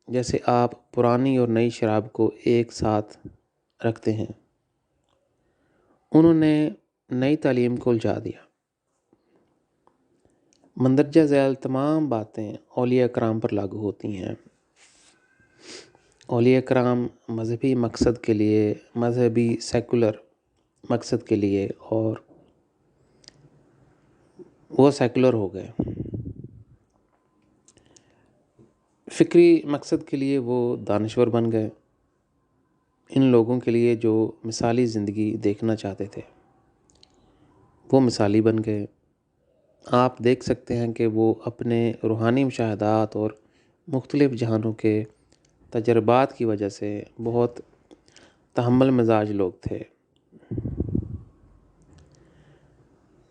جیسے آپ پرانی اور نئی شراب کو ایک ساتھ رکھتے ہیں. انہوں نے نئی تعلیم کو الجھا دیا. مندرجہ ذیل تمام باتیں اولیاء کرام پر لاگو ہوتی ہیں. اولیاء کرام مذہبی مقصد کے لیے، مذہبی سیکولر مقصد کے لیے، اور وہ سیکولر ہو گئے. فکری مقصد کے لیے وہ دانشور بن گئے. ان لوگوں کے لیے جو مثالی زندگی دیکھنا چاہتے تھے وہ مثالی بن گئے. آپ دیکھ سکتے ہیں کہ وہ اپنے روحانی مشاہدات اور مختلف جہانوں کے تجربات کی وجہ سے بہت تحمل مزاج لوگ تھے.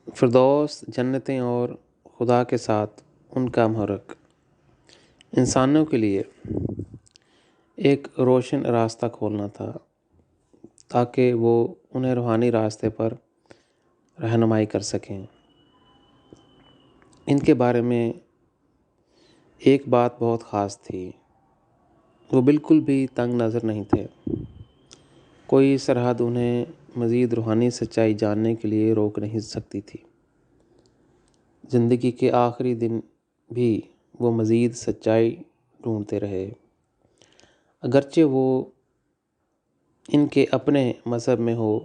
فردوس، جنتیں اور خدا کے ساتھ ان کا محرک انسانوں کے لیے ایک روشن راستہ کھولنا تھا تاکہ وہ انہیں روحانی راستے پر رہنمائی کر سکیں. ان کے بارے میں ایک بات بہت خاص تھی، وہ بالکل بھی تنگ نظر نہیں تھے. کوئی سرحد انہیں مزید روحانی سچائی جاننے کے لیے روک نہیں سکتی تھی. زندگی کے آخری دن بھی وہ مزید سچائی ڈھونڈتے رہے، اگرچہ وہ ان کے اپنے مذہب میں ہو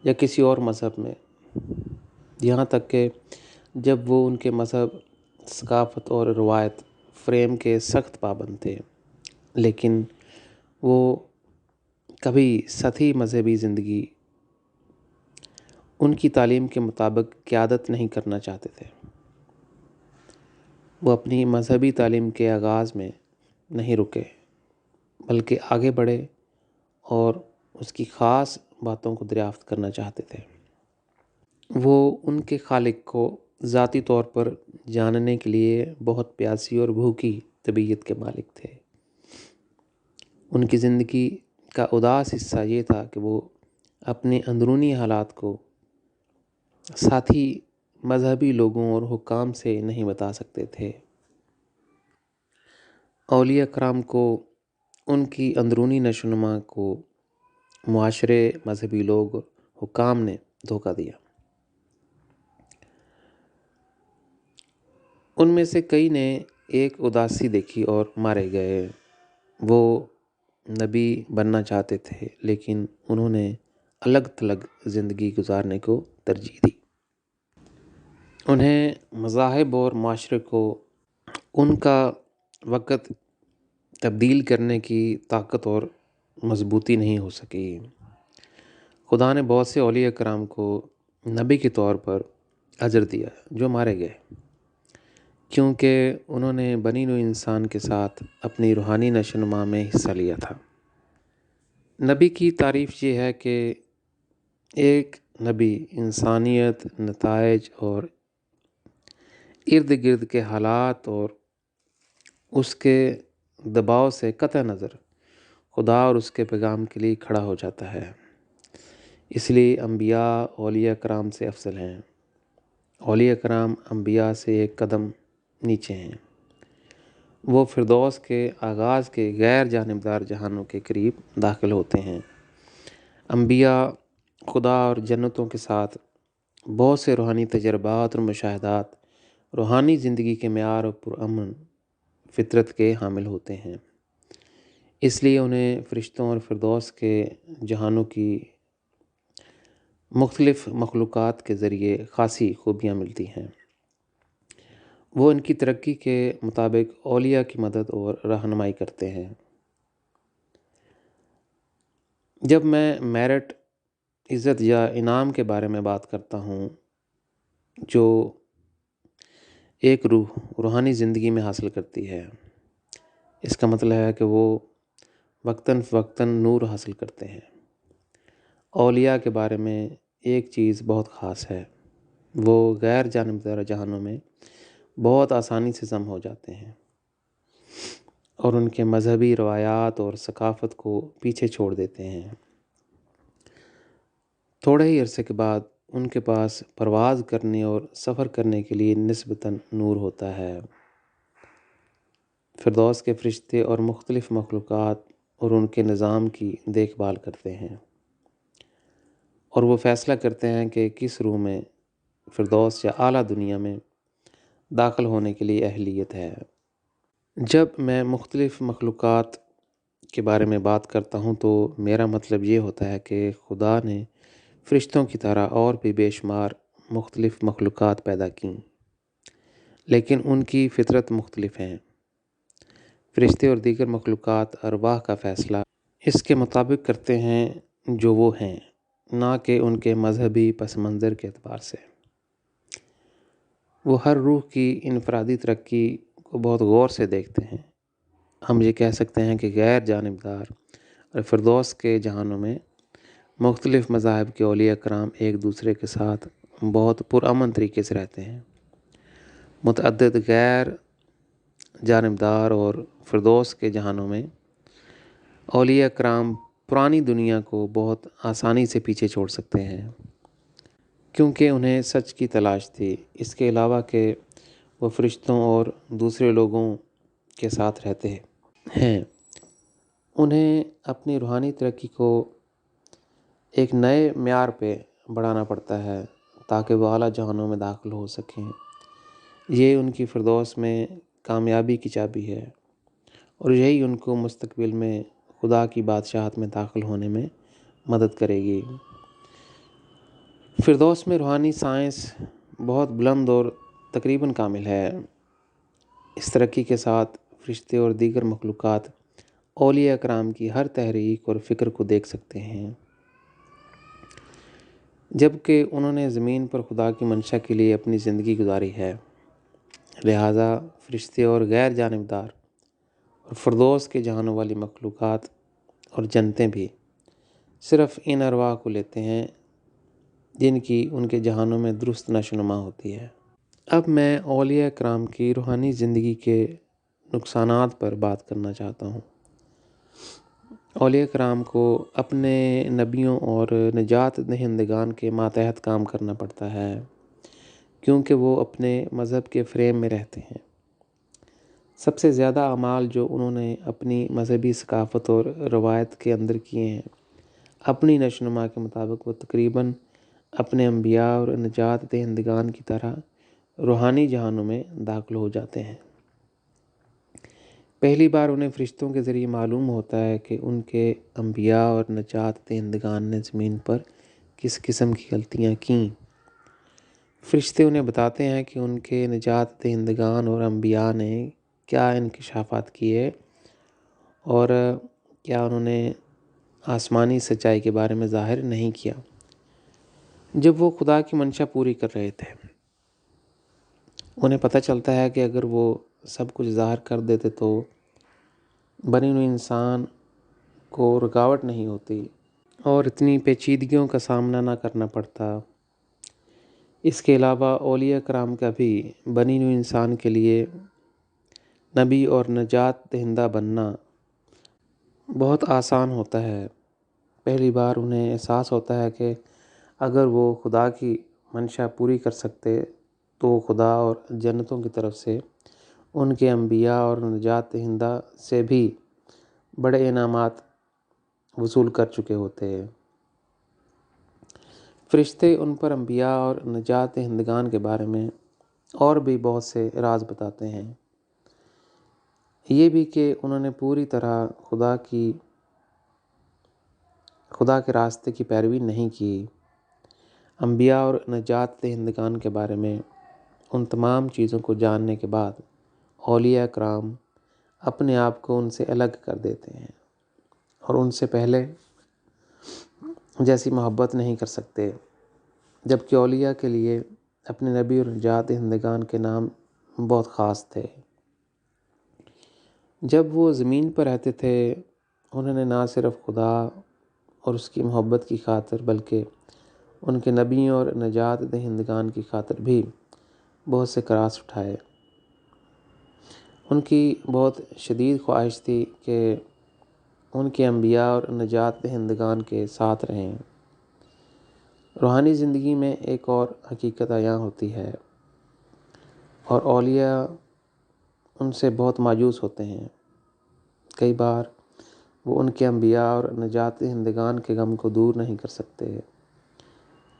یا کسی اور مذہب میں. یہاں تک کہ جب وہ ان کے مذہب، ثقافت اور روایت فریم کے سخت پابند تھے، لیکن وہ کبھی سطحی مذہبی زندگی ان کی تعلیم کے مطابق قیادت نہیں کرنا چاہتے تھے. وہ اپنی مذہبی تعلیم کے آغاز میں نہیں رکے بلکہ آگے بڑھے اور اس کی خاص باتوں کو دریافت کرنا چاہتے تھے. وہ ان کے خالق کو ذاتی طور پر جاننے کے لیے بہت پیاسی اور بھوکی طبیعت کے مالک تھے. ان کی زندگی کا اداس حصہ یہ تھا کہ وہ اپنے اندرونی حالات کو ساتھی مذہبی لوگوں اور حکام سے نہیں بتا سکتے تھے. اولیاء کرام کو ان کی اندرونی نشو و نما کو معاشرے، مذہبی لوگ اور حکام نے دھوکہ دیا. ان میں سے کئی نے ایک اداسی دیکھی اور مارے گئے۔ وہ نبی بننا چاہتے تھے لیکن انہوں نے الگ تھلگ زندگی گزارنے کو ترجیح دی۔ انہیں مذاہب اور معاشرے کو ان کا وقت تبدیل کرنے کی طاقت اور مضبوطی نہیں ہو سکی۔ خدا نے بہت سے اولیاء کرام کو نبی کے طور پر اجر دیا جو مارے گئے، کیونکہ انہوں نے بنی نوع انسان کے ساتھ اپنی روحانی نشو و نما میں حصہ لیا تھا۔ نبی کی تعریف یہ ہے کہ ایک نبی انسانیت، نتائج اور ارد گرد کے حالات اور اس کے دباؤ سے قطع نظر خدا اور اس کے پیغام کے لیے کھڑا ہو جاتا ہے۔ اس لیے انبیاء اولیاء کرام سے افضل ہیں۔ اولیاء کرام انبیاء سے ایک قدم نیچے ہیں۔ وہ فردوس کے آغاز کے غیر جانبدار جہانوں کے قریب داخل ہوتے ہیں۔ انبیاء خدا اور جنتوں کے ساتھ بہت سے روحانی تجربات اور مشاہدات، روحانی زندگی کے معیار اور پرامن فطرت کے حامل ہوتے ہیں۔ اس لیے انہیں فرشتوں اور فردوس کے جہانوں کی مختلف مخلوقات کے ذریعے خاصی خوبیاں ملتی ہیں۔ وہ ان کی ترقی کے مطابق اولیاء کی مدد اور رہنمائی کرتے ہیں۔ جب میں میرٹ، عزت یا انعام کے بارے میں بات کرتا ہوں جو ایک روحانی زندگی میں حاصل کرتی ہے، اس کا مطلب ہے کہ وہ وقتاً فوقتاً نور حاصل کرتے ہیں۔ اولیاء کے بارے میں ایک چیز بہت خاص ہے، وہ غیر جانبدار جہانوں میں بہت آسانی سے ضم ہو جاتے ہیں اور ان کے مذہبی روایات اور ثقافت کو پیچھے چھوڑ دیتے ہیں۔ تھوڑے ہی عرصے کے بعد ان کے پاس پرواز کرنے اور سفر کرنے کے لیے نسبتاً نور ہوتا ہے۔ فردوس کے فرشتے اور مختلف مخلوقات اور ان کے نظام کی دیکھ بھال کرتے ہیں اور وہ فیصلہ کرتے ہیں کہ کس روح میں فردوس یا اعلیٰ دنیا میں داخل ہونے کے لیے اہلیت ہے۔ جب میں مختلف مخلوقات کے بارے میں بات کرتا ہوں تو میرا مطلب یہ ہوتا ہے کہ خدا نے فرشتوں کی طرح اور بھی بے شمار مختلف مخلوقات پیدا کیں، لیکن ان کی فطرت مختلف ہیں۔ فرشتے اور دیگر مخلوقات ارواح کا فیصلہ اس کے مطابق کرتے ہیں جو وہ ہیں، نہ کہ ان کے مذہبی پس منظر کے اعتبار سے۔ وہ ہر روح کی انفرادی ترقی کو بہت غور سے دیکھتے ہیں۔ ہم یہ کہہ سکتے ہیں کہ غیر جانبدار اور فردوس کے جہانوں میں مختلف مذاہب کے اولیاء کرام ایک دوسرے کے ساتھ بہت پرامن طریقے سے رہتے ہیں۔ متعدد غیر جانبدار اور فردوس کے جہانوں میں اولیاء کرام پرانی دنیا کو بہت آسانی سے پیچھے چھوڑ سکتے ہیں کیونکہ انہیں سچ کی تلاش تھی۔ اس کے علاوہ کہ وہ فرشتوں اور دوسرے لوگوں کے ساتھ رہتے ہیں، انہیں اپنی روحانی ترقی کو ایک نئے معیار پہ بڑھانا پڑتا ہے تاکہ وہ اعلیٰ جہانوں میں داخل ہو سکیں۔ یہ ان کی فردوس میں کامیابی کی چابی ہے اور یہی ان کو مستقبل میں خدا کی بادشاہت میں داخل ہونے میں مدد کرے گی۔ فردوس میں روحانی سائنس بہت بلند اور تقریباً کامل ہے۔ اس ترقی کے ساتھ فرشتے اور دیگر مخلوقات اولیاء کرام کی ہر تحریک اور فکر کو دیکھ سکتے ہیں، جبکہ انہوں نے زمین پر خدا کی منشا کے لیے اپنی زندگی گزاری ہے۔ لہٰذا فرشتے اور غیر جانبدار اور فردوس کے جہانوں والی مخلوقات اور جنتیں بھی صرف ان ارواح کو لیتے ہیں جن کی ان کے جہانوں میں درست نشو و نما ہوتی ہے۔ اب میں اولیاء کرام کی روحانی زندگی کے نقصانات پر بات کرنا چاہتا ہوں۔ اولیاء کرام کو اپنے نبیوں اور نجات دہندگان کے ماتحت کام کرنا پڑتا ہے کیونکہ وہ اپنے مذہب کے فریم میں رہتے ہیں۔ سب سے زیادہ اعمال جو انہوں نے اپنی مذہبی ثقافت اور روایت کے اندر کیے ہیں، اپنی نشو و نما کے مطابق وہ تقریباً اپنے انبیاء اور نجات دہندگان کی طرح روحانی جہانوں میں داخل ہو جاتے ہیں۔ پہلی بار انہیں فرشتوں کے ذریعے معلوم ہوتا ہے کہ ان کے انبیاء اور نجات دہندگان نے زمین پر کس قسم کی غلطیاں کیں۔ فرشتے انہیں بتاتے ہیں کہ ان کے نجات دہندگان اور انبیاء نے کیا انکشافات کیے اور کیا انہوں نے آسمانی سچائی کے بارے میں ظاہر نہیں کیا جب وہ خدا کی منشا پوری کر رہے تھے۔ انہیں پتہ چلتا ہے کہ اگر وہ سب کچھ ظاہر کر دیتے تو بنی نوع انسان کو رکاوٹ نہیں ہوتی اور اتنی پیچیدگیوں کا سامنا نہ کرنا پڑتا۔ اس کے علاوہ اولیاء کرام کا بھی بنی نوع انسان کے لیے نبی اور نجات دہندہ بننا بہت آسان ہوتا ہے۔ پہلی بار انہیں احساس ہوتا ہے کہ اگر وہ خدا کی منشا پوری کر سکتے تو خدا اور جنتوں کی طرف سے ان کے انبیاء اور نجات دہندہ سے بھی بڑے انعامات وصول کر چکے ہوتے ہیں۔ فرشتے ان پر انبیاء اور نجات دہندگان کے بارے میں اور بھی بہت سے راز بتاتے ہیں۔ یہ بھی کہ انہوں نے پوری طرح خدا کے راستے کی پیروی نہیں کی۔ انبیاء اور نجات دہندگان کے بارے میں ان تمام چیزوں کو جاننے کے بعد اولیاء کرام اپنے آپ کو ان سے الگ کر دیتے ہیں اور ان سے پہلے جیسی محبت نہیں کر سکتے، جبکہ اولیاء کے لیے اپنے نبی اور نجات دہندگان کے نام بہت خاص تھے۔ جب وہ زمین پر رہتے تھے انہوں نے نہ صرف خدا اور اس کی محبت کی خاطر بلکہ ان کے نبیوں اور نجات دہندگان کی خاطر بھی بہت سے کراس اٹھائے۔ ان کی بہت شدید خواہش تھی کہ ان کے انبیاء اور نجات دہندگان کے ساتھ رہیں۔ روحانی زندگی میں ایک اور حقیقت عیاں ہوتی ہے اور اولیاء ان سے بہت مایوس ہوتے ہیں۔ کئی بار وہ ان کے انبیاء اور نجات دہندگان کے غم کو دور نہیں کر سکتے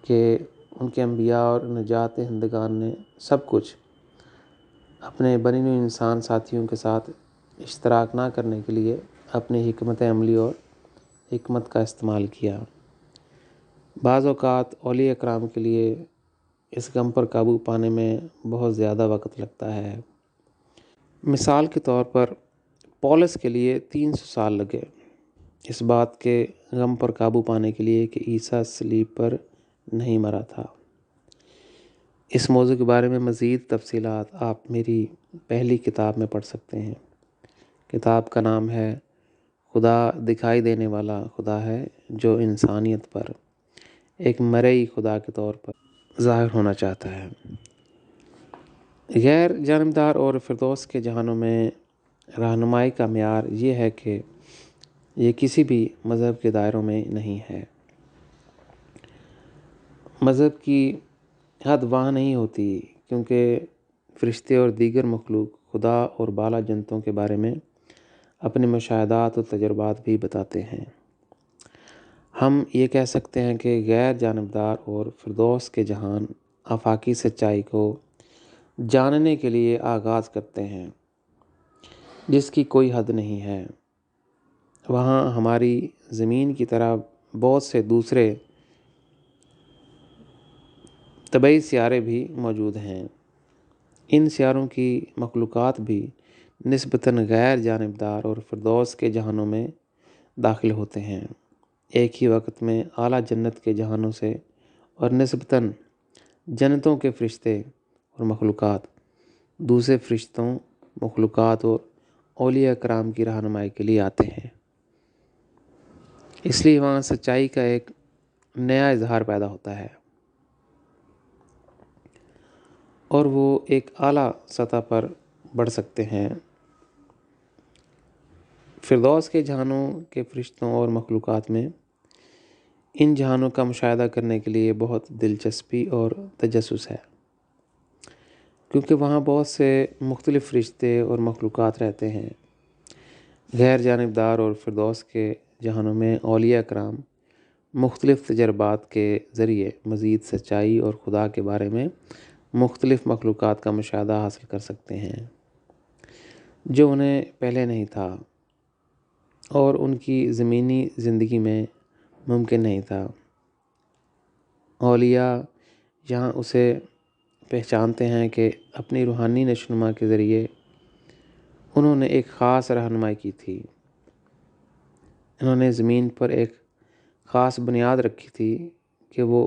کہ ان کے انبیاء اور نجات دہندگان نے سب کچھ اپنے بنی نوع انسان ساتھیوں کے ساتھ اشتراک نہ کرنے کے لیے اپنی حکمت عملی اور حکمت کا استعمال کیا۔ بعض اوقات اولیاء کرام کے لیے اس غم پر قابو پانے میں بہت زیادہ وقت لگتا ہے۔ مثال کے طور پر پولس کے لیے 300 سال لگے اس بات کے غم پر قابو پانے کے لیے کہ عیسیٰ صلیب پر نہیں مرا تھا۔ اس موضوع کے بارے میں مزید تفصیلات آپ میری پہلی کتاب میں پڑھ سکتے ہیں۔ کتاب کا نام ہے خدا دکھائی دینے والا خدا ہے جو انسانیت پر ایک مرئی خدا کے طور پر ظاہر ہونا چاہتا ہے۔ غیر جانبدار اور فردوس کے جہانوں میں رہنمائی کا معیار یہ ہے کہ یہ کسی بھی مذہب کے دائروں میں نہیں ہے۔ مذہب کی حد وہاں نہیں ہوتی کیونکہ فرشتے اور دیگر مخلوق خدا اور بالا جنتوں کے بارے میں اپنے مشاہدات اور تجربات بھی بتاتے ہیں۔ ہم یہ کہہ سکتے ہیں کہ غیر جانبدار اور فردوس کے جہان آفاقی سچائی کو جاننے کے لیے آغاز کرتے ہیں جس کی کوئی حد نہیں ہے۔ وہاں ہماری زمین کی طرح بہت سے دوسرے طبعی سیارے بھی موجود ہیں۔ ان سیاروں کی مخلوقات بھی نسبتاً غیر جانبدار اور فردوس کے جہانوں میں داخل ہوتے ہیں۔ ایک ہی وقت میں اعلیٰ جنت کے جہانوں سے اور نسبتاً جنتوں کے فرشتے اور مخلوقات دوسرے فرشتوں، مخلوقات اور اولیاء کرام کی رہنمائی کے لیے آتے ہیں۔ اس لیے وہاں سچائی کا ایک نیا اظہار پیدا ہوتا ہے اور وہ ایک اعلیٰ سطح پر بڑھ سکتے ہیں۔ فردوس کے جہانوں کے فرشتوں اور مخلوقات میں ان جہانوں کا مشاہدہ کرنے کے لیے بہت دلچسپی اور تجسس ہے کیونکہ وہاں بہت سے مختلف فرشتے اور مخلوقات رہتے ہیں۔ غیر جانبدار اور فردوس کے جہانوں میں اولیاء کرام مختلف تجربات کے ذریعے مزید سچائی اور خدا کے بارے میں مختلف مخلوقات کا مشاہدہ حاصل کر سکتے ہیں جو انہیں پہلے نہیں تھا اور ان کی زمینی زندگی میں ممکن نہیں تھا۔ اولیاء یہاں اسے پہچانتے ہیں کہ اپنی روحانی نشوونما کے ذریعے انہوں نے ایک خاص رہنمائی کی تھی۔ انہوں نے زمین پر ایک خاص بنیاد رکھی تھی کہ وہ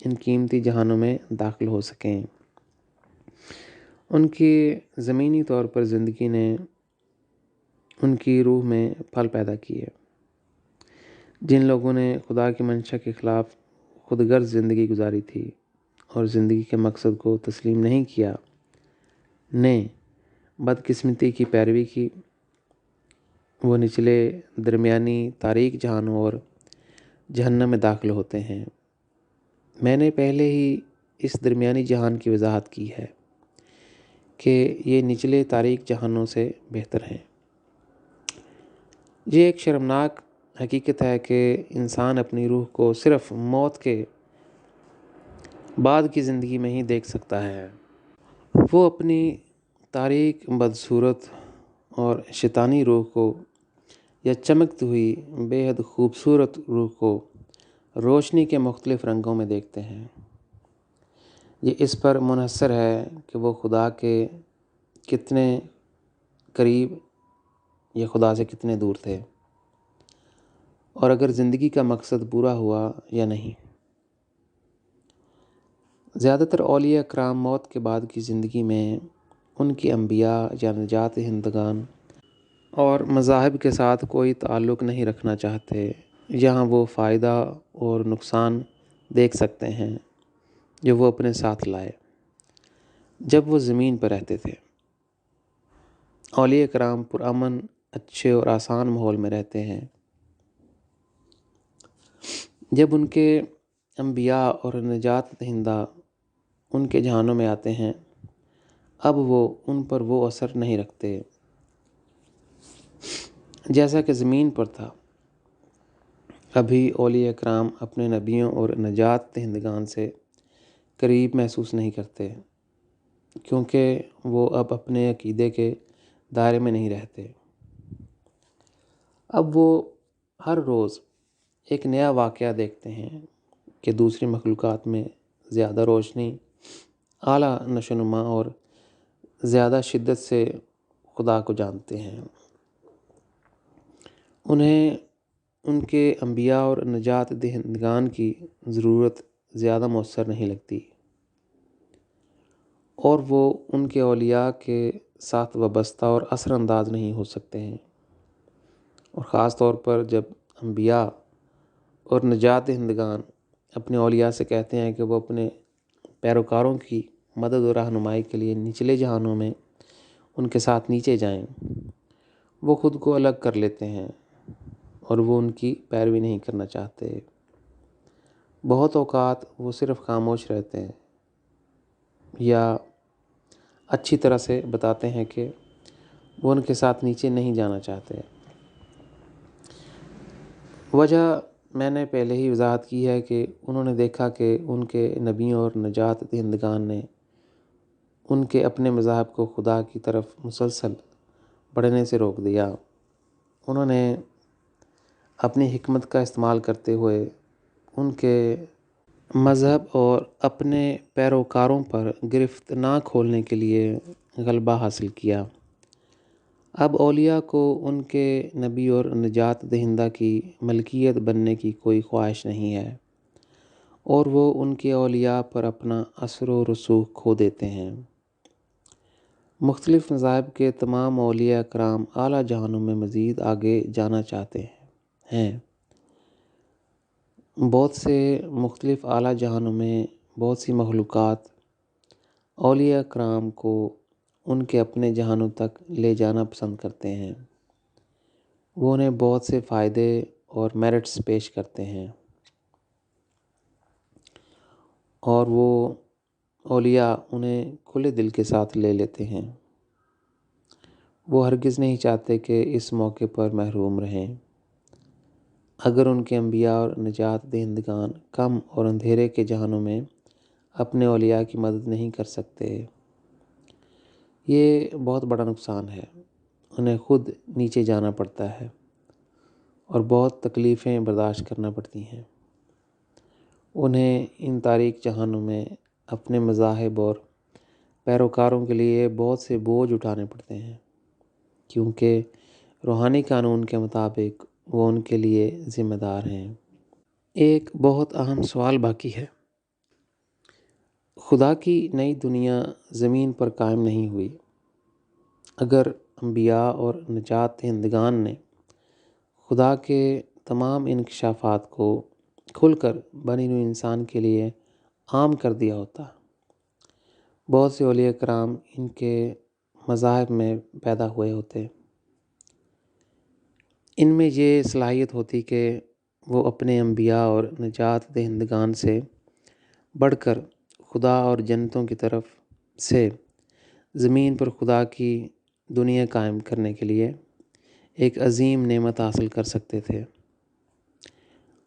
ان قیمتی جہانوں میں داخل ہو سکیں۔ ان کی زمینی طور پر زندگی نے ان کی روح میں پھل پیدا کیے۔ جن لوگوں نے خدا کی منشا کے خلاف خود غرض زندگی گزاری تھی اور زندگی کے مقصد کو تسلیم نہیں کیا، نے بدقسمتی کی پیروی کی۔ وہ نچلے، درمیانی، تاریک جہانوں اور جہنم میں داخل ہوتے ہیں۔ میں نے پہلے ہی اس درمیانی جہان کی وضاحت کی ہے کہ یہ نچلے تاریک جہانوں سے بہتر ہیں۔ یہ ایک شرمناک حقیقت ہے کہ انسان اپنی روح کو صرف موت کے بعد کی زندگی میں ہی دیکھ سکتا ہے۔ وہ اپنی تاریک، بدصورت اور شیطانی روح کو یا چمکتی ہوئی بے حد خوبصورت روح کو روشنی کے مختلف رنگوں میں دیکھتے ہیں۔ یہ اس پر منحصر ہے کہ وہ خدا کے کتنے قریب یا خدا سے کتنے دور تھے، اور اگر زندگی کا مقصد پورا ہوا یا نہیں۔ زیادہ تر اولیاء کرام موت کے بعد کی زندگی میں ان کی انبیاء یا نجات دہندگان اور مذاہب کے ساتھ کوئی تعلق نہیں رکھنا چاہتے۔ یہاں وہ فائدہ اور نقصان دیکھ سکتے ہیں جو وہ اپنے ساتھ لائے جب وہ زمین پر رہتے تھے۔ اولیاء کرام پرامن، اچھے اور آسان ماحول میں رہتے ہیں۔ جب ان کے انبیاء اور نجات دہندہ ان کے جہانوں میں آتے ہیں، اب وہ ان پر وہ اثر نہیں رکھتے جیسا کہ زمین پر تھا۔ ابھی اولیاء کرام اپنے نبیوں اور نجات دہندگان سے قریب محسوس نہیں کرتے، کیونکہ وہ اب اپنے عقیدے کے دائرے میں نہیں رہتے۔ اب وہ ہر روز ایک نیا واقعہ دیکھتے ہیں کہ دوسری مخلوقات میں زیادہ روشنی، اعلیٰ نشوونما اور زیادہ شدت سے خدا کو جانتے ہیں۔ انہیں ان کے انبیاء اور نجات دہندگان کی ضرورت زیادہ مؤثر نہیں لگتی، اور وہ ان کے اولیاء کے ساتھ وابستہ اور اثر انداز نہیں ہو سکتے ہیں۔ اور خاص طور پر جب انبیاء اور نجات دہندگان اپنے اولیاء سے کہتے ہیں کہ وہ اپنے پیروکاروں کی مدد و رہنمائی کے لیے نچلے جہانوں میں ان کے ساتھ نیچے جائیں، وہ خود کو الگ کر لیتے ہیں اور وہ ان کی پیروی نہیں کرنا چاہتے۔ بہت اوقات وہ صرف خاموش رہتے ہیں یا اچھی طرح سے بتاتے ہیں کہ وہ ان کے ساتھ نیچے نہیں جانا چاہتے۔ وجہ میں نے پہلے ہی وضاحت کی ہے کہ انہوں نے دیکھا کہ ان کے نبیوں اور نجات دہندگان نے ان کے اپنے مذاہب کو خدا کی طرف مسلسل بڑھنے سے روک دیا۔ انہوں نے اپنی حکمت کا استعمال کرتے ہوئے ان کے مذہب اور اپنے پیروکاروں پر گرفت نہ کھولنے کے لیے غلبہ حاصل کیا۔ اب اولیاء کو ان کے نبی اور نجات دہندہ کی ملکیت بننے کی کوئی خواہش نہیں ہے، اور وہ ان کے اولیاء پر اپنا اثر و رسوخ کھو دیتے ہیں۔ مختلف مذاہب کے تمام اولیاء کرام اعلیٰ جہانوں میں مزید آگے جانا چاہتے ہیں۔ بہت سے مختلف اعلیٰ جہانوں میں بہت سی مخلوقات اولیاء کرام کو ان کے اپنے جہانوں تک لے جانا پسند کرتے ہیں۔ وہ انہیں بہت سے فائدے اور میرٹس پیش کرتے ہیں، اور وہ اولیاء انہیں کھلے دل کے ساتھ لے لیتے ہیں۔ وہ ہرگز نہیں چاہتے کہ اس موقع پر محروم رہیں۔ اگر ان کے انبیاء اور نجات دہندگان کم اور اندھیرے کے جہانوں میں اپنے اولیاء کی مدد نہیں کر سکتے، یہ بہت بڑا نقصان ہے۔ انہیں خود نیچے جانا پڑتا ہے اور بہت تکلیفیں برداشت کرنا پڑتی ہیں۔ انہیں ان تاریک جہانوں میں اپنے مذاہب اور پیروکاروں کے لیے بہت سے بوجھ اٹھانے پڑتے ہیں، کیونکہ روحانی قانون کے مطابق وہ ان کے لیے ذمہ دار ہیں۔ ایک بہت اہم سوال باقی ہے۔ خدا کی نئی دنیا زمین پر قائم نہیں ہوئی۔ اگر انبیاء اور نجات دہندگان نے خدا کے تمام انکشافات کو کھل کر بنی نوع انسان کے لیے عام کر دیا ہوتا، بہت سے اولیاء کرام ان کے مذاہب میں پیدا ہوئے ہوتے۔ ان میں یہ صلاحیت ہوتی کہ وہ اپنے انبیاء اور نجات دہندگان سے بڑھ کر خدا اور جنتوں کی طرف سے زمین پر خدا کی دنیا قائم کرنے کے لیے ایک عظیم نعمت حاصل کر سکتے تھے۔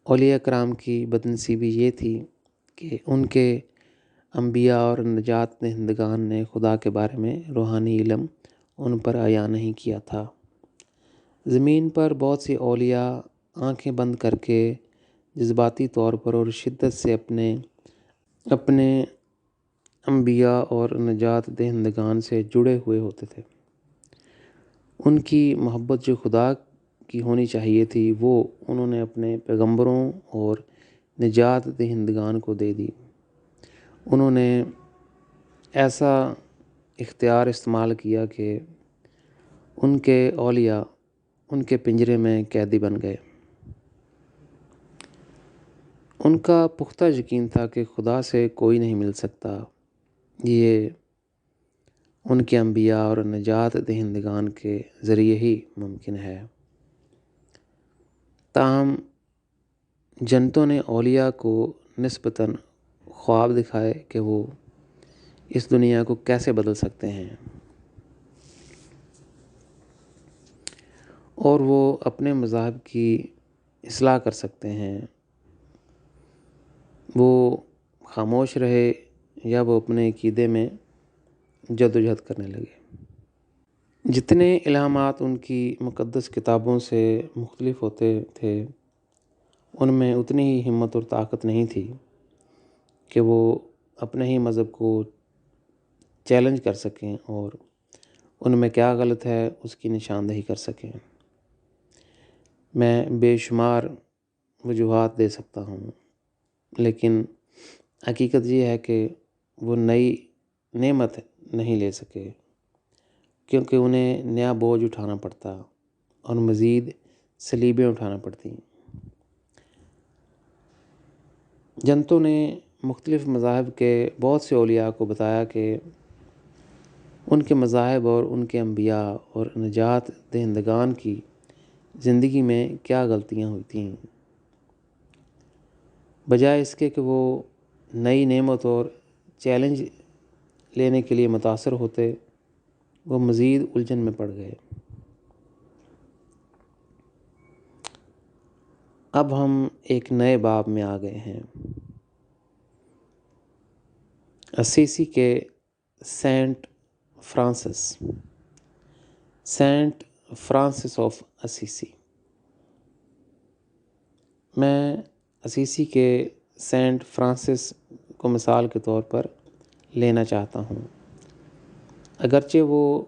اولیاء کرام کی بدنصیبی یہ تھی کہ ان کے انبیاء اور نجات دہندگان نے خدا کے بارے میں روحانی علم ان پر عطا نہیں کیا تھا۔ زمین پر بہت سی اولیاء آنکھیں بند کر کے جذباتی طور پر اور شدت سے اپنے انبیاء اور نجات دہندگان سے جڑے ہوئے ہوتے تھے۔ ان کی محبت جو خدا کی ہونی چاہیے تھی وہ انہوں نے اپنے پیغمبروں اور نجات دہندگان کو دے دی۔ انہوں نے ایسا اختیار استعمال کیا کہ ان کے اولیاء ان کے پنجرے میں قیدی بن گئے۔ ان کا پختہ یقین تھا کہ خدا سے کوئی نہیں مل سکتا، یہ ان کے انبیاء اور نجات دہندگان کے ذریعے ہی ممکن ہے۔ تاہم جنتوں نے اولیاء کو نسبتاً خواب دکھائے کہ وہ اس دنیا کو کیسے بدل سکتے ہیں اور وہ اپنے مذاہب کی اصلاح کر سکتے ہیں۔ وہ خاموش رہے یا وہ اپنے عقیدے میں جدوجہد کرنے لگے۔ جتنے الہامات ان کی مقدس کتابوں سے مختلف ہوتے تھے، ان میں اتنی ہی ہمت اور طاقت نہیں تھی کہ وہ اپنے ہی مذہب کو چیلنج کر سکیں اور ان میں کیا غلط ہے اس کی نشاندہی کر سکیں۔ میں بے شمار وجوہات دے سکتا ہوں، لیکن حقیقت یہ ہے کہ وہ نئی نعمت نہیں لے سکے، کیونکہ انہیں نیا بوجھ اٹھانا پڑتا اور مزید صلیبیں اٹھانا پڑتی۔ جنتوں نے مختلف مذاہب کے بہت سے اولیاء کو بتایا کہ ان کے مذاہب اور ان کے انبیاء اور نجات دہندگان کی زندگی میں کیا غلطیاں ہوئی تھیں۔ بجائے اس کے کہ وہ نئی نعمت اور چیلنج لینے کے لیے متاثر ہوتے، وہ مزید الجھن میں پڑ گئے۔ اب ہم ایک نئے باب میں آ گئے ہیں۔ اسیسی کے سینٹ فرانسس آف اسیسی۔ میں اسیسی کے سینٹ فرانسس کو مثال کے طور پر لینا چاہتا ہوں۔ اگرچہ وہ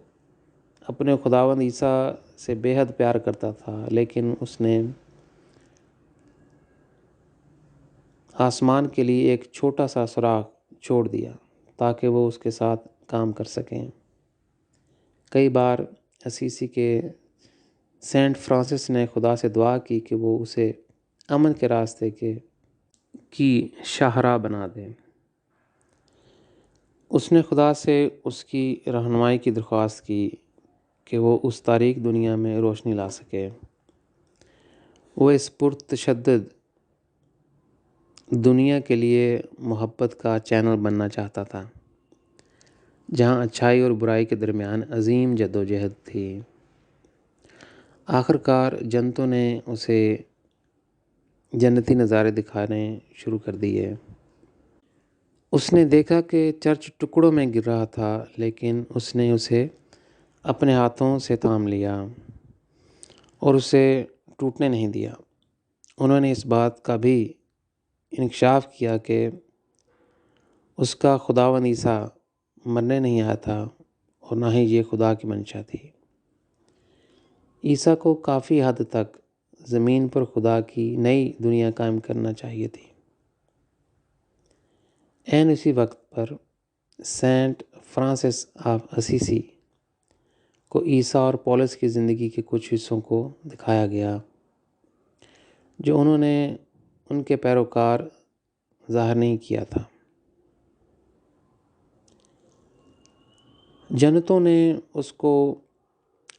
اپنے خداوند عیسیٰ سے بے حد پیار کرتا تھا، لیکن اس نے آسمان کے لیے ایک چھوٹا سا سوراخ چھوڑ دیا تاکہ وہ اس کے ساتھ کام کر سکیں۔ کئی بار اسیسی کے سینٹ فرانسس نے خدا سے دعا کی کہ وہ اسے امن کے راستے کی شاہراہ بنا دے۔ اس نے خدا سے اس کی رہنمائی کی درخواست کی کہ وہ اس تاریک دنیا میں روشنی لا سکے۔ وہ اس پرتشدد دنیا کے لیے محبت کا چینل بننا چاہتا تھا، جہاں اچھائی اور برائی کے درمیان عظیم جدوجہد تھی۔ آخرکار جنتوں نے اسے جنتی نظارے دکھانے شروع کر دیے۔ اس نے دیکھا کہ چرچ ٹکڑوں میں گر رہا تھا، لیکن اس نے اسے اپنے ہاتھوں سے تھام لیا اور اسے ٹوٹنے نہیں دیا۔ انہوں نے اس بات کا بھی انکشاف کیا کہ اس کا خداوند عیسیٰ مرنے نہیں آیا تھا اور نہ ہی یہ خدا کی منشا تھی۔ عیسیٰ کو کافی حد تک زمین پر خدا کی نئی دنیا قائم کرنا چاہیے تھی۔ عین اسی وقت پر سینٹ فرانسس آف اسیسی کو عیسیٰ اور پولس کی زندگی کے کچھ حصوں کو دکھایا گیا جو انہوں نے ان کے پیروکار ظاہر نہیں کیا تھا۔ جنتوں نے اس کو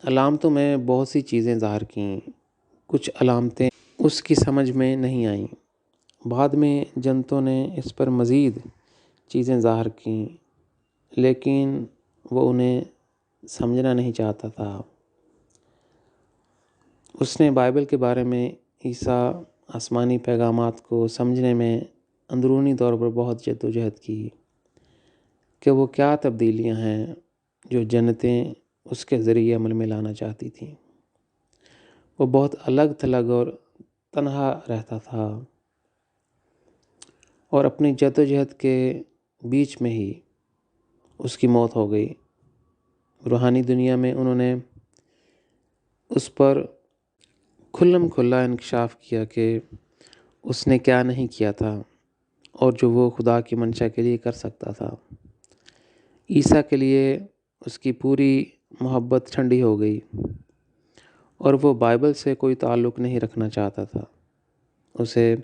علامتوں میں بہت سی چیزیں ظاہر کیں۔ کچھ علامتیں اس کی سمجھ میں نہیں آئیں۔ بعد میں جنتوں نے اس پر مزید چیزیں ظاہر کیں، لیکن وہ انہیں سمجھنا نہیں چاہتا تھا۔ اس نے بائبل کے بارے میں عیسیٰ آسمانی پیغامات کو سمجھنے میں اندرونی طور پر بہت جدوجہد کی کہ وہ کیا تبدیلیاں ہیں جو جنتیں اس کے ذریعے عمل میں لانا چاہتی تھیں۔ وہ بہت الگ تھلگ اور تنہا رہتا تھا اور اپنی جدوجہد کے بیچ میں ہی اس کی موت ہو گئی۔ روحانی دنیا میں انہوں نے اس پر کھلم کھلا انکشاف کیا کہ اس نے کیا نہیں کیا تھا اور جو وہ خدا کی منشا کے لیے کر سکتا تھا۔ عیسیٰ کے لیے اس کی پوری محبت ٹھنڈی ہو گئی اور وہ بائبل سے کوئی تعلق نہیں رکھنا چاہتا تھا۔ اسے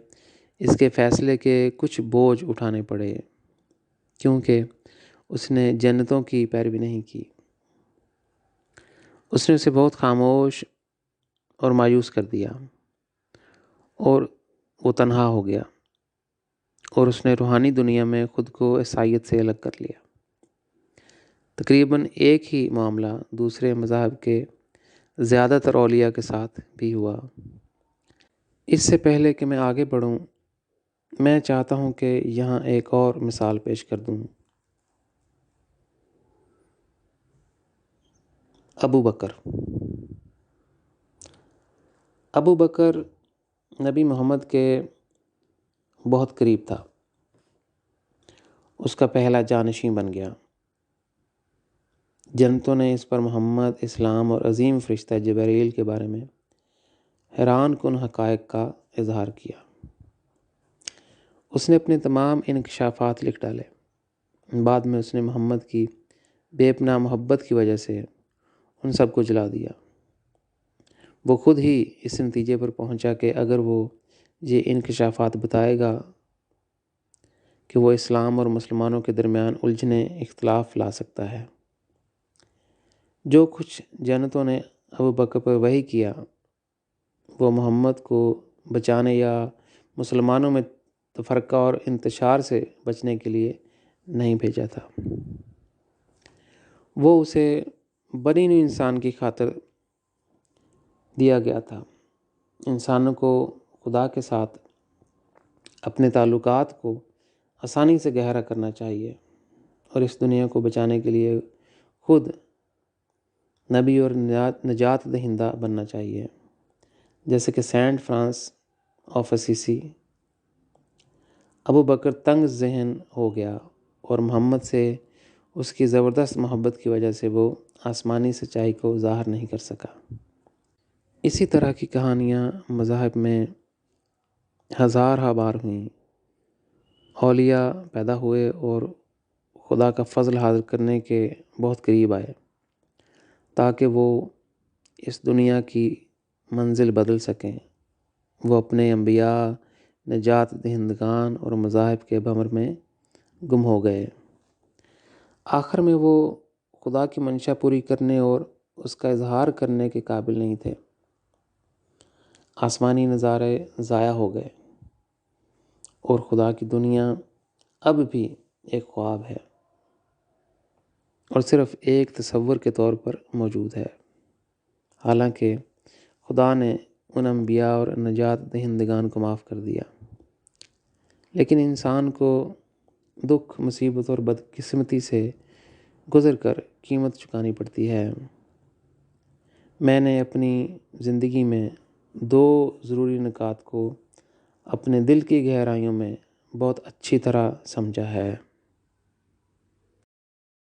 اس کے فیصلے کے کچھ بوجھ اٹھانے پڑے کیونکہ اس نے جنتوں کی پیروی نہیں کی۔ اس نے اسے بہت خاموش اور مایوس کر دیا اور وہ تنہا ہو گیا اور اس نے روحانی دنیا میں خود کو عیسائیت سے الگ کر لیا۔ تقریباً ایک ہی معاملہ دوسرے مذاہب کے زیادہ تر اولیاء کے ساتھ بھی ہوا۔ اس سے پہلے کہ میں آگے بڑھوں، میں چاہتا ہوں کہ یہاں ایک اور مثال پیش کر دوں۔ ابو بکر نبی محمد کے بہت قریب تھا، اس کا پہلا جانشین بن گیا۔ جنتوں نے اس پر محمد، اسلام اور عظیم فرشتہ جبرائیل کے بارے میں حیران کن حقائق کا اظہار کیا۔ اس نے اپنے تمام انکشافات لکھ ڈالے۔ بعد میں اس نے محمد کی بے پناہ محبت کی وجہ سے ان سب کو جلا دیا۔ وہ خود ہی اس نتیجے پر پہنچا کہ اگر وہ یہ انکشافات بتائے گا کہ وہ اسلام اور مسلمانوں کے درمیان الجھنے اختلاف لا سکتا ہے۔ جو کچھ جنتوں نے ابو بکر پر وحی کیا وہ محمد کو بچانے یا مسلمانوں میں تفرقہ اور انتشار سے بچنے کے لیے نہیں بھیجا تھا۔ وہ اسے بنی نوع انسان کی خاطر دیا گیا تھا۔ انسانوں کو خدا کے ساتھ اپنے تعلقات کو آسانی سے گہرا کرنا چاہیے اور اس دنیا کو بچانے کے لیے خود نبی اور نجات دہندہ بننا چاہیے، جیسے کہ سینٹ فرانسس آف اسیسی۔ ابو بکر تنگ ذہن ہو گیا اور محمد سے اس کی زبردست محبت کی وجہ سے وہ آسمانی سچائی کو ظاہر نہیں کر سکا۔ اسی طرح کی کہانیاں مذاہب میں ہزارہ بار ہوئیں۔ اولیاء پیدا ہوئے اور خدا کا فضل حاصل کرنے کے بہت قریب آئے تاکہ وہ اس دنیا کی منزل بدل سکیں۔ وہ اپنے انبیاء، نجات دہندگان اور مذاہب کے بھنور میں گم ہو گئے۔ آخر میں وہ خدا کی منشا پوری کرنے اور اس کا اظہار کرنے کے قابل نہیں تھے۔ آسمانی نظارے ضائع ہو گئے اور خدا کی دنیا اب بھی ایک خواب ہے اور صرف ایک تصور کے طور پر موجود ہے۔ حالانکہ خدا نے ان انبیاء اور نجات دہندگان کو معاف کر دیا، لیکن انسان کو دکھ، مصیبت اور بدقسمتی سے گزر کر قیمت چکانی پڑتی ہے۔ میں نے اپنی زندگی میں 2 ضروری نکات کو اپنے دل کی گہرائیوں میں بہت اچھی طرح سمجھا ہے۔